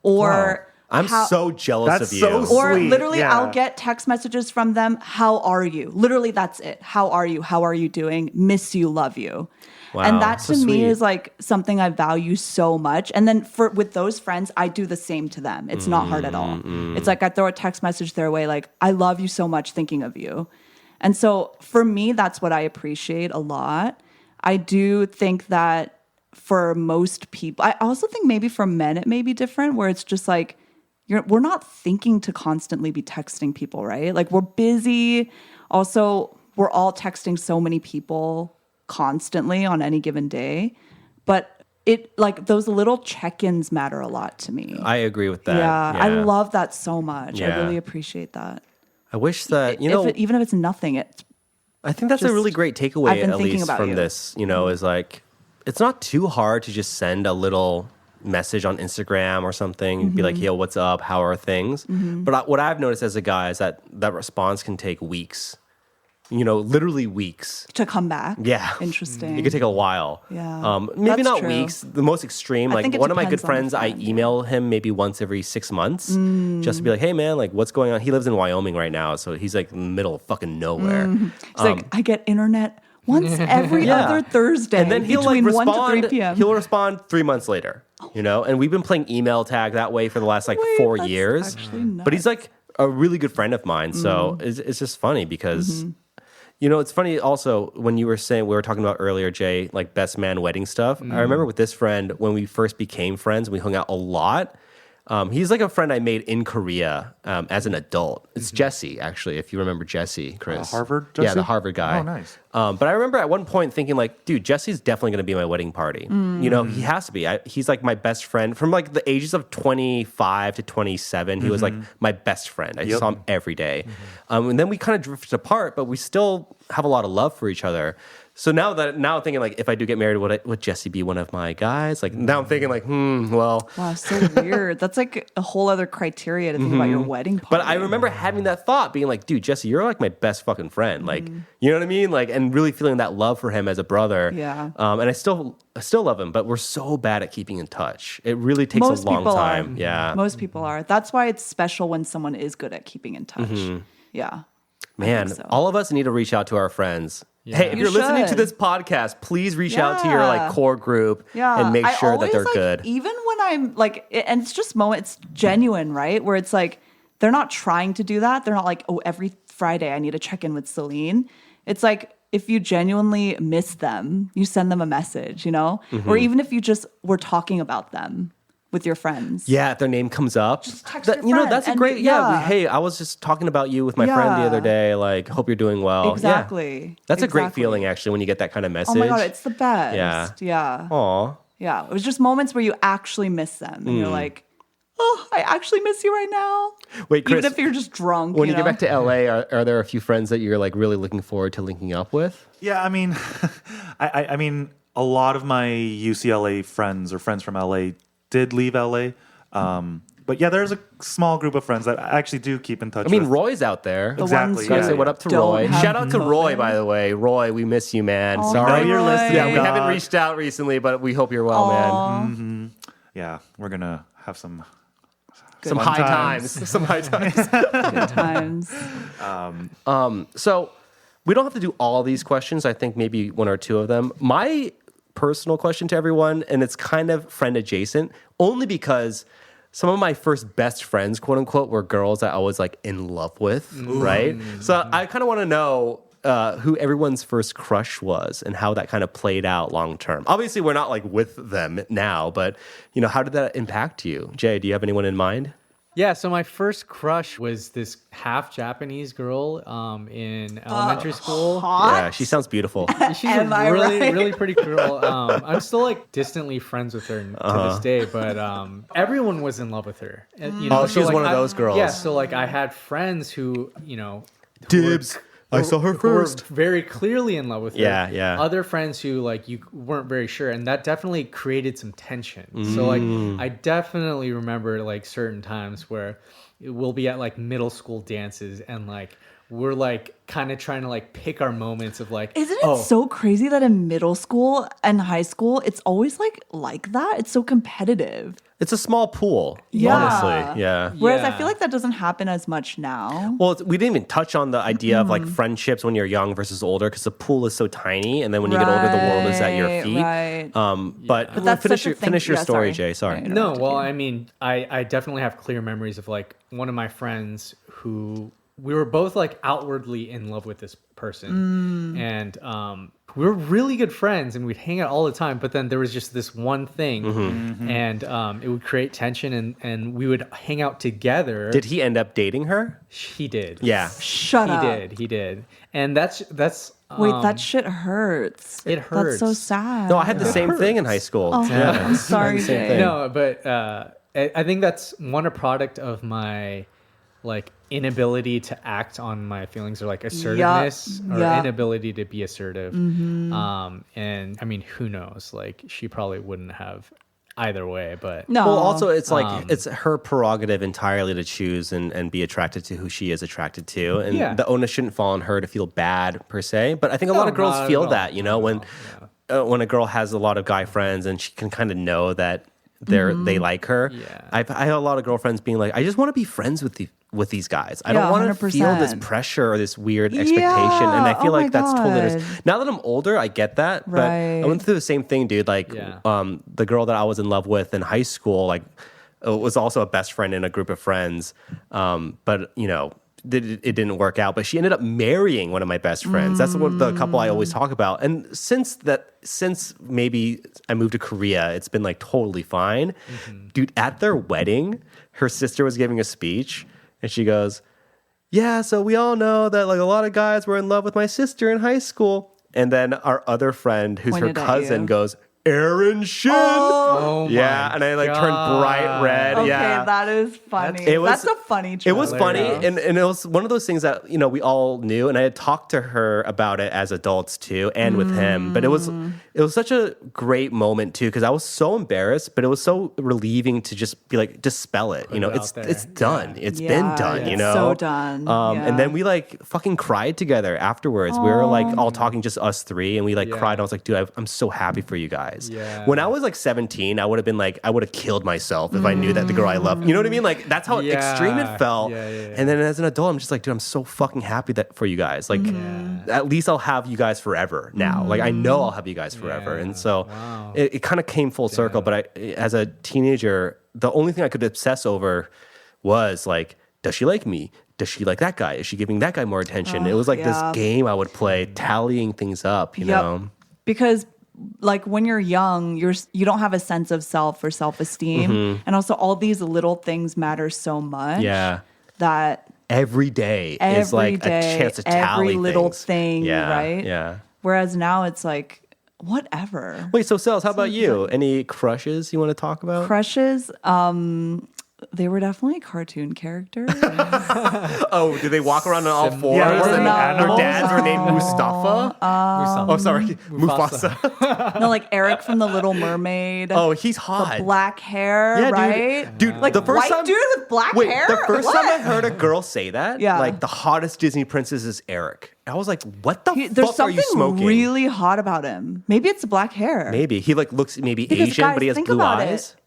or I'm so jealous That's of you. so or sweet, literally, yeah. I'll get text messages from them. How are you? Literally, that's it. How are you? How are you doing? Miss you, love you. Wow, And that so to me sweet. is like something I value so much. And then with those friends, I do the same to them. It's not hard at all. It's like I throw a text message their way, like, I love you so much, thinking of you. And so for me, that's what I appreciate a lot. I do think that for most people, I also think maybe for men, it may be different, where it's just like, we're not thinking to constantly be texting people, right? Like we're busy. Also, we're all texting so many people constantly on any given day. But it like those little check-ins matter a lot to me. I agree with that. Yeah, I love that so much. I Yeah. really appreciate that. I wish that, Even if it's nothing, I think that's a just- really great I've takeaway, been at thinking least about from you. this, is like, it's not too hard to just send a little message on Instagram or something, be like, yo, what's up? How are things? But what I've noticed as a guy is that response can take weeks, literally weeks. to come back. Yeah. Interesting. It could take a while. Yeah. Maybe That's not true. weeks. The most extreme, I like think it one of my good depends on the friends, I friend, yeah. email him maybe once every 6 months just to be like, hey man, like what's going on? He lives in Wyoming right now, so he's like in the middle of fucking nowhere. It's like I get internet Once every Yeah. other Thursday, And then he'll like between 1 respond. to 3 p.m. He'll respond 3 months later, you know. And we've been playing email tag that way for the last like Wait, 4 that's years. actually But he's nuts. like a really good friend of mine, so it's just funny because. You know, it's funny also when you were saying, we were talking about earlier, Jay, like best man wedding stuff. I remember with this friend, when we first became friends, we hung out a lot. He's like a friend I made in Korea as an adult. It's Jesse, actually, if you remember Jesse, Chris. Harvard Yeah, Jesse? the Harvard guy. Oh, nice. But I remember at one point thinking like, dude, Jesse's definitely going to be my wedding party. You know, he has to be. He's like my best friend from like the ages of 25 to 27. He was like my best friend. I saw him every day. And then we kind of drifted apart, but we still have a lot of love for each other. So now thinking like, if I do get married, would Jesse be one of my guys? Like now I'm thinking like, well. Wow, so weird. That's like a whole other criteria to think about your wedding party. But I remember having that thought, being like, dude, Jesse, you're like my best fucking friend. Like, you know what I mean? Like, and really feeling that love for him as a brother. Yeah. And I still love him, but we're so bad at keeping in touch. It really takes Most a long people time. are. Yeah. Most people are. That's why it's special when someone is good at keeping in touch. Yeah. Man, so. all of us need to reach out to our friends. Hey, if You you're listening to should. this podcast, please reach out to your like Yeah. core group Yeah. and make I sure that always, they're like, good. Even when I'm like, and it's just it's genuine, right? Where it's like, they're not trying to do that. They're not like, oh, every Friday I need to check in with Celine. It's like, if you genuinely miss them, you send them a message, you know? Or even if you just were talking about them with your friends. Yeah, if their name comes up. Just text your You know, friend that's a and- great, yeah. hey, I was just talking about you with my friend the Yeah. other day. Like, hope you're doing well. Yeah. Exactly. That's a great Exactly. feeling, actually, when you get that kind of message. Oh my God, it's the best. Yeah. Yeah. Aw. Yeah. It was just moments where you actually miss them and you're like, oh, I actually miss you right now. Wait, Chris, Even if you're just drunk. when you know? get back to LA, are there a few friends that you're like really looking forward to linking up with? Yeah, I mean, I mean, a lot of my UCLA friends or friends from LA did leave LA. But yeah, there's a small group of friends that I actually do keep in touch I mean, with. Roy's out there. The Exactly, ones Gotta yeah, say who what up to don't Roy. have Shout out to Roy, COVID. by the way. Roy, we miss you, man. Oh, Sorry. No, you're Roy. listening. Yeah, we dog. haven't reached out recently, but we hope you're well, man. Aw, Yeah, we're gonna have some Some fun high times. times. Some high times. good times. So we don't have to do all these questions. I think maybe one or two of them. My personal question to everyone, and it's kind of friend adjacent, only because some of my first best friends, quote unquote, were girls that I was like in love with, right? So I kind of want to know who everyone's first crush was and how that kind of played out long term. Obviously, we're not like with them now, but you know, how did that impact you? Jay, do you have anyone in mind? Yeah, so my first crush was this half Japanese girl in elementary school. Yeah, she sounds beautiful. She's Am a I really, right? really pretty girl. I'm still like distantly friends with her to this day, but everyone was in love with her. And, you know, Oh, she was like, one of those girls. Yeah, so like I had friends who, you know, Dibs. I saw her who were first. very clearly in love with her. Yeah, yeah. Other friends who like you weren't very sure, and that definitely created some tension. So like I definitely remember like certain times where we'll be at like middle school dances and like we're like kind of trying to like pick our moments of like Isn't it so crazy that in middle school and high school, it's always like that? It's so competitive. It's a small pool, Yeah. honestly. Yeah. Whereas I Yeah. feel like that doesn't happen as much now. Well, we didn't even touch on the idea of like friendships when you're young versus older because the pool is so tiny, and then when you get older, the world is at your feet. Right. But that's finish such a your, thing- finish your yeah, story, sorry. Jay. Sorry. Right. No, interrupted well, you. I mean, I definitely have clear memories of like one of my friends who we were both like outwardly in love with this person, and we were really good friends, and we'd hang out all the time. But then there was just this one thing, and it would create tension, and we would hang out together. Did he end up dating her? He did? Yeah. Shut he up. He did, and that's Wait, that shit hurts. it That's so hurts. sad. No, I had the same thing in high school. Yeah. I'm sorry, Same Jay. thing. No, but I think that's a product of my like inability to act on my feelings or like assertiveness or Yeah. inability to be assertive. And I mean, who knows? Like she probably wouldn't have either way, but No. Well, also, it's like it's her prerogative entirely to choose and be attracted to who she is attracted to. And Yeah. the onus shouldn't fall on her to feel bad, per se. But I think a lot of girls not at feel all. that, you know, when a girl has a lot of guy friends and she can kind of know that they like her. Yeah. I have a lot of girlfriends being like, I just want to be friends with these guys. I Yeah, don't want to feel this 100%. pressure or this weird expectation. And I feel Oh my like that's totally God. now that I'm older, I get that. But I Right. went through the same thing, dude. Like the girl that I was in love with in high school, like was also a best friend in a group of friends. But you know, it didn't work out. But she ended up marrying one of my best friends. That's what the couple I always talk about. And since maybe I moved to Korea, it's been like totally fine. Dude, at their wedding, her sister was giving a speech. And she goes, yeah, so we all know that like a lot of guys were in love with my sister in high school. And then our other friend, who's Pointed her at cousin, you. goes, Aaron Shin. Oh Yeah, my and I like turned bright red. Okay, Yeah. that is funny. It was- That's a funny joke. It was funny, Hilarious. and it was one of those things that, you know, we all knew, and I had talked to her about it as adults too, and with him. But it was such a great moment too, because I was so embarrassed, but it was so relieving to just be like, dispel it. You know, it it's out there. it's done. Yeah. It's been Yeah, done. You it's know, so done. And then we like fucking cried together afterwards. We were like all talking, just us three, and we like Yeah. cried. I was like, dude, I'm so happy for you guys. Yeah. When I was like 17, I would have been like, I would have killed myself if I knew that the girl I loved. You know what I mean? Like that's how Yeah. extreme it felt. Yeah. And then as an adult, I'm just like, dude, I'm so fucking happy that for you guys. Like, at least I'll have you guys forever now. Like, I know I'll have you guys forever. Yeah. And so Wow. it kind of came full circle. But as a teenager, the only thing I could obsess over was like, does she like me? Does she like that guy? Is she giving that guy more attention? It was like yeah. this game I would play, tallying things up, you know? Because like when you're young, you don't have a sense of self or self-esteem. And also all these little things matter so much. Yeah. That Every day every is like day, a chance to tally every little things. thing, Yeah, right? Yeah. Whereas now it's like, whatever. Wait, so Sels, how about you? Any crushes you want to talk about? Crushes, they were definitely cartoon characters. Oh, did they walk around on all fours? Yeah, were they and animals? their dads were named Mustafa? Mustafa. Oh, sorry, Mufasa. No, like Eric from The Little Mermaid. Oh, he's hot. Black hair, Yeah, dude. right? Dude, Like the first white time, dude with black wait, hair? the first time I What? heard a girl say that, Yeah. like the hottest Disney princess is Eric. I was like, what the There's fuck are you something smoking? really hot about him. Maybe it's the black hair. Maybe he like looks maybe Because, Asian, guys, but he has think blue about eyes. it.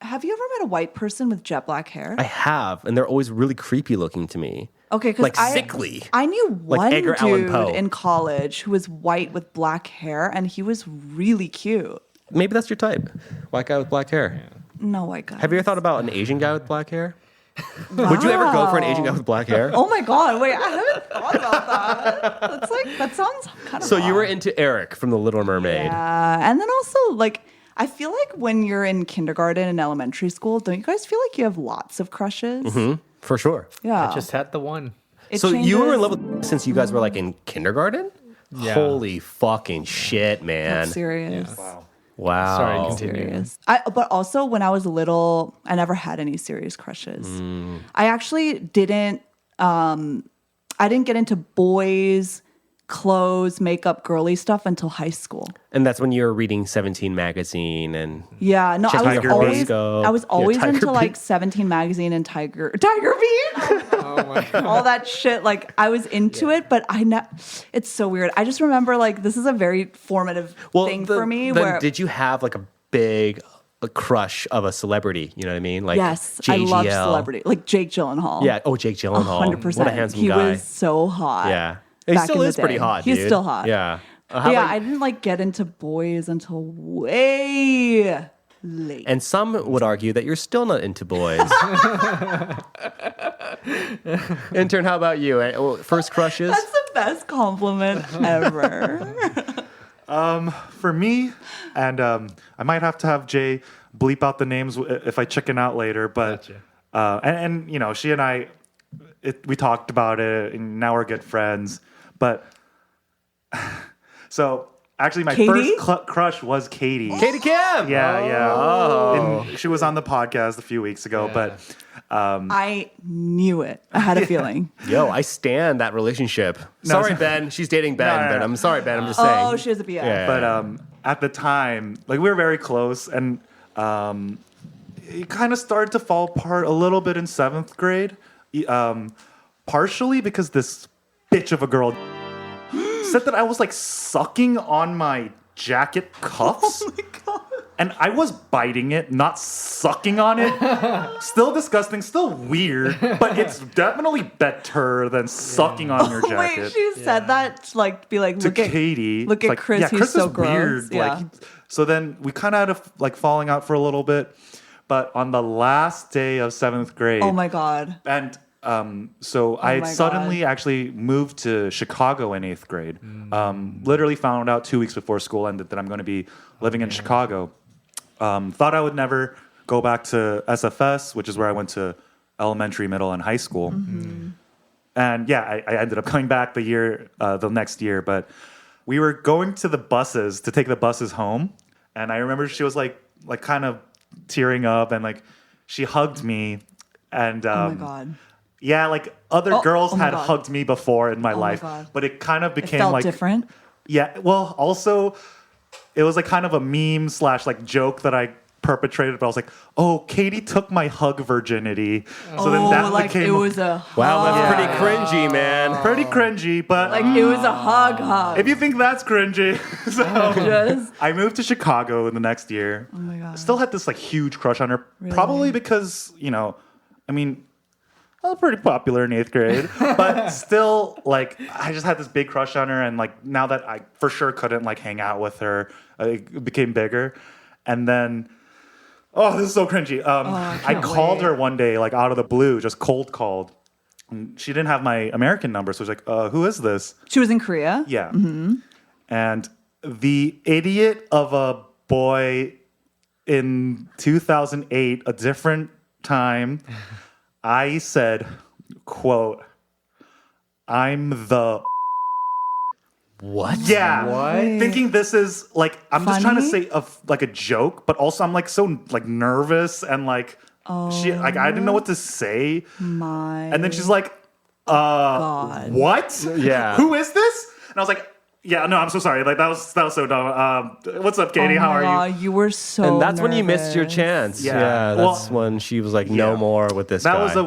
Have you ever met a white person with jet black hair? I have, and they're always really creepy looking to me. Okay, because Like sickly. I knew Like one Edgar Allan dude Poe. in college who was white with black hair, and he was really cute. Maybe that's your type, white guy with black hair. No white guy. Have you ever thought about an Asian guy with black hair? Would you ever go for an Asian guy with black hair? Oh my god! Wait, I haven't thought about that. That's like that sounds kind of. So you were odd. into Eric from The Little Mermaid. Yeah, and then also like I feel like when you're in kindergarten and elementary school, don't you guys feel like you have lots of crushes? For sure. Yeah. I just had the one. It So you were in changes. love with since you guys were like in kindergarten? Yeah. Holy fucking shit, man. That's serious. Wow. Sorry, continue. Serious. But also when I was little, I never had any serious crushes. I actually didn't. I didn't get into boys, clothes, makeup, girly stuff until high school. And that's when you were reading 17 magazine and Yeah, no, Check I was Tiger always Horoscope. I was Yeah, always Tiger into Beat. like 17 magazine and Tiger Beat. Oh my god. All that shit. Like I was into it, but it's so weird. I just remember like this is a very formative thing for me. Then Where did you have like a big crush of a celebrity? You know what I mean? Like yes, JGL. I love celebrity, like Jake Gyllenhaal. Yeah. Oh, Jake Gyllenhaal. 100%. What a handsome he guy. was so hot. Yeah. He back still in the is pretty day. hot. He's dude. still hot. Yeah. But yeah, I didn't like get into boys until way late. And some would argue that you're still not into boys. Intern, how about you? Well, first crushes? That's the best compliment ever. For me, and I might have to have Jay bleep out the names if I chicken out later. But and you know, she and I, we talked about it, and now we're good friends. But so actually, my Katie? first crush was Katie. Katie Kim! Yeah. Oh. And she was on the podcast a few weeks ago, but I knew it. I had a feeling. Yo, I stand that relationship. Sorry, so- Ben. She's dating Ben, No. but I'm sorry, Ben. I'm just saying. Oh, she has a BF. Yeah. But at the time, like we were very close, and it kind of started to fall apart a little bit in 7th grade, partially because this bitch of a girl said that I was like sucking on my jacket cuffs. Oh my god. And I was biting it, not sucking on it. Still disgusting, still weird, but it's definitely better than sucking on your jacket. Wait, she said that to like be like, to look at Katie. look It's at like, Chris. yeah, He's Chris so is gross. weird. Yeah. So then we kind of had a like falling out for a little bit. But on the last day of 7th grade, Oh my god. and so I my suddenly God. actually moved to Chicago in 8th grade. Literally found out 2 weeks before school ended that I'm going to be living in Chicago. Thought I would never go back to SFS, which is where I went to elementary, middle, and high school. And yeah, I ended up coming back the next year. But we were going to the buses to take the buses home, and I remember she was like kind of tearing up, and like she hugged me, and Oh my god. yeah, like other girls oh my had God. hugged me before in my life, God. but it kind of It became felt like different. yeah. Well, also, it was like kind of a meme / like joke that I perpetrated. But I was like, "Oh, Katie took my hug virginity." So then that like became it was a Wow, that's hug. pretty cringy, man. pretty cringy. But Like it was a hug. if you think that's cringy, so Just I moved to Chicago in the next year. oh my god. Still had this like huge crush on her, Really? probably because I mean. I was pretty popular in 8th grade, but still, like, I just had this big crush on her, and like now that I for sure couldn't like hang out with her, it became bigger. And then, oh, this is so cringy. I can't called wait. her one day, like out of the blue, just cold called. And she didn't have my American number, so I was like, "Who is this?" She was in Korea. Yeah, and the idiot of a boy in 2008, a different time. I said, quote, "I'm the..." What? Yeah. What? Thinking this is like, I'm just trying to Funny? say like a joke, but also I'm like so like nervous and like, like I didn't know what to say. My And then she's like, God. what? Yeah. Who is this? And I was like, yeah, no, I'm so sorry. Like that was so dumb. What's up, Katie? Oh How my are you? God, you were so And that's when you missed your nervous. chance. Yeah. Yeah, that's Well, when she was like, no yeah. more with this That guy. was a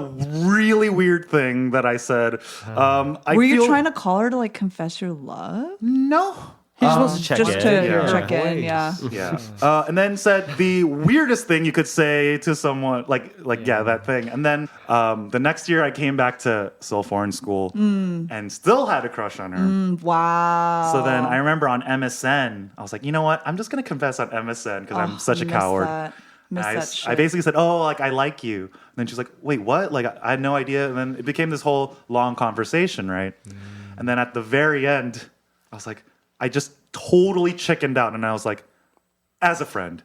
really weird thing that I said. Were you trying to call her to like confess your love? No. He just wants to check Just in. to Yeah. check in, Voice. yeah. Yeah. And then said the weirdest thing you could say to someone, yeah, that thing. And then the next year I came back to still foreign school and still had a crush on her. Wow. So then I remember on MSN, I was like, you know what? I'm just going to confess on MSN because I'm such a miss coward. that. Miss And that shit. I basically said, oh, like, I like you. And then she's like, wait, what? Like, I had no idea. And then it became this whole long conversation, right? And then at the very end, I was like, I just totally chickened out. And I was like, as a friend.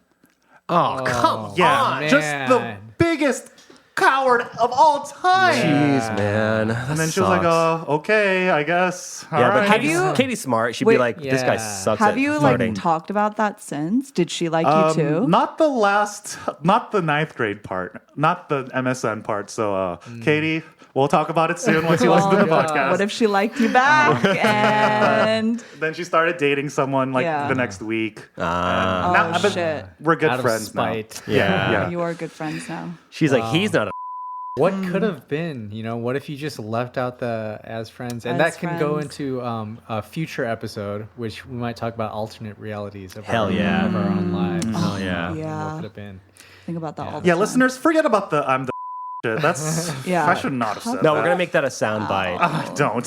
Oh, come Yeah, on. just the man. biggest coward of all time. Jeez, man. And then she was like, oh, okay, I guess. Yeah, but Alright. Katie's smart. She'd Wait. be like, this guy Yeah. sucks Have at you flirting. like talked about that since? Did she like you too? Not the 9th grade part, not the MSN part. So, Katie, we'll talk about it soon once you listen to the podcast. What if she liked you back? And Then she started dating someone like Yeah. the next week. oh but shit, We're good Out of friends spite. now. Yeah. Yeah. you are good friends now. She's like, he's not a What could have been? You know, what if you just left out the as friends? And As that can go friends. into a future episode, which we might talk about alternate realities of Hell our, yeah. of our own lives. Hell yeah. What Yeah, could have been? think about that all the Yeah, time. listeners, forget about the I'm the shit. That's Yeah. I should not have said No, that. we're going to make that a sound bite. Don't.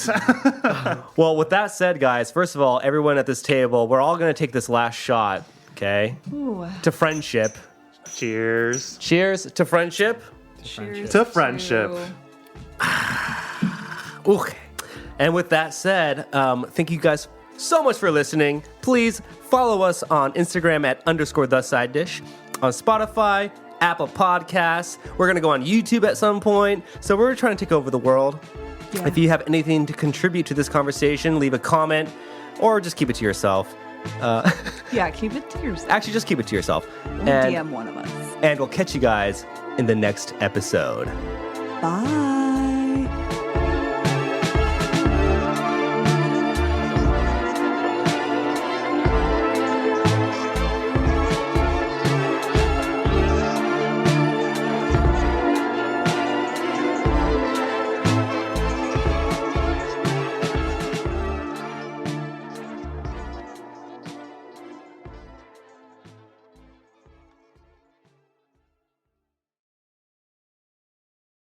Well, with that said, guys, first of all, everyone at this table, we're all going to take this last shot, okay? Ooh. To friendship. Cheers. Cheers to friendship. Cheers To friendship. Okay. And with that said, thank you guys so much for listening. Please follow us on Instagram at _thesideDish, on Spotify, Apple Podcasts. We're going to go on YouTube at some point. So we're trying to take over the world. Yeah. If you have anything to contribute to this conversation, leave a comment or just keep it to yourself. Yeah, keep it to yourself. Actually, just keep it to yourself. We'll DM one of us. And we'll catch you guys in the next episode. Bye.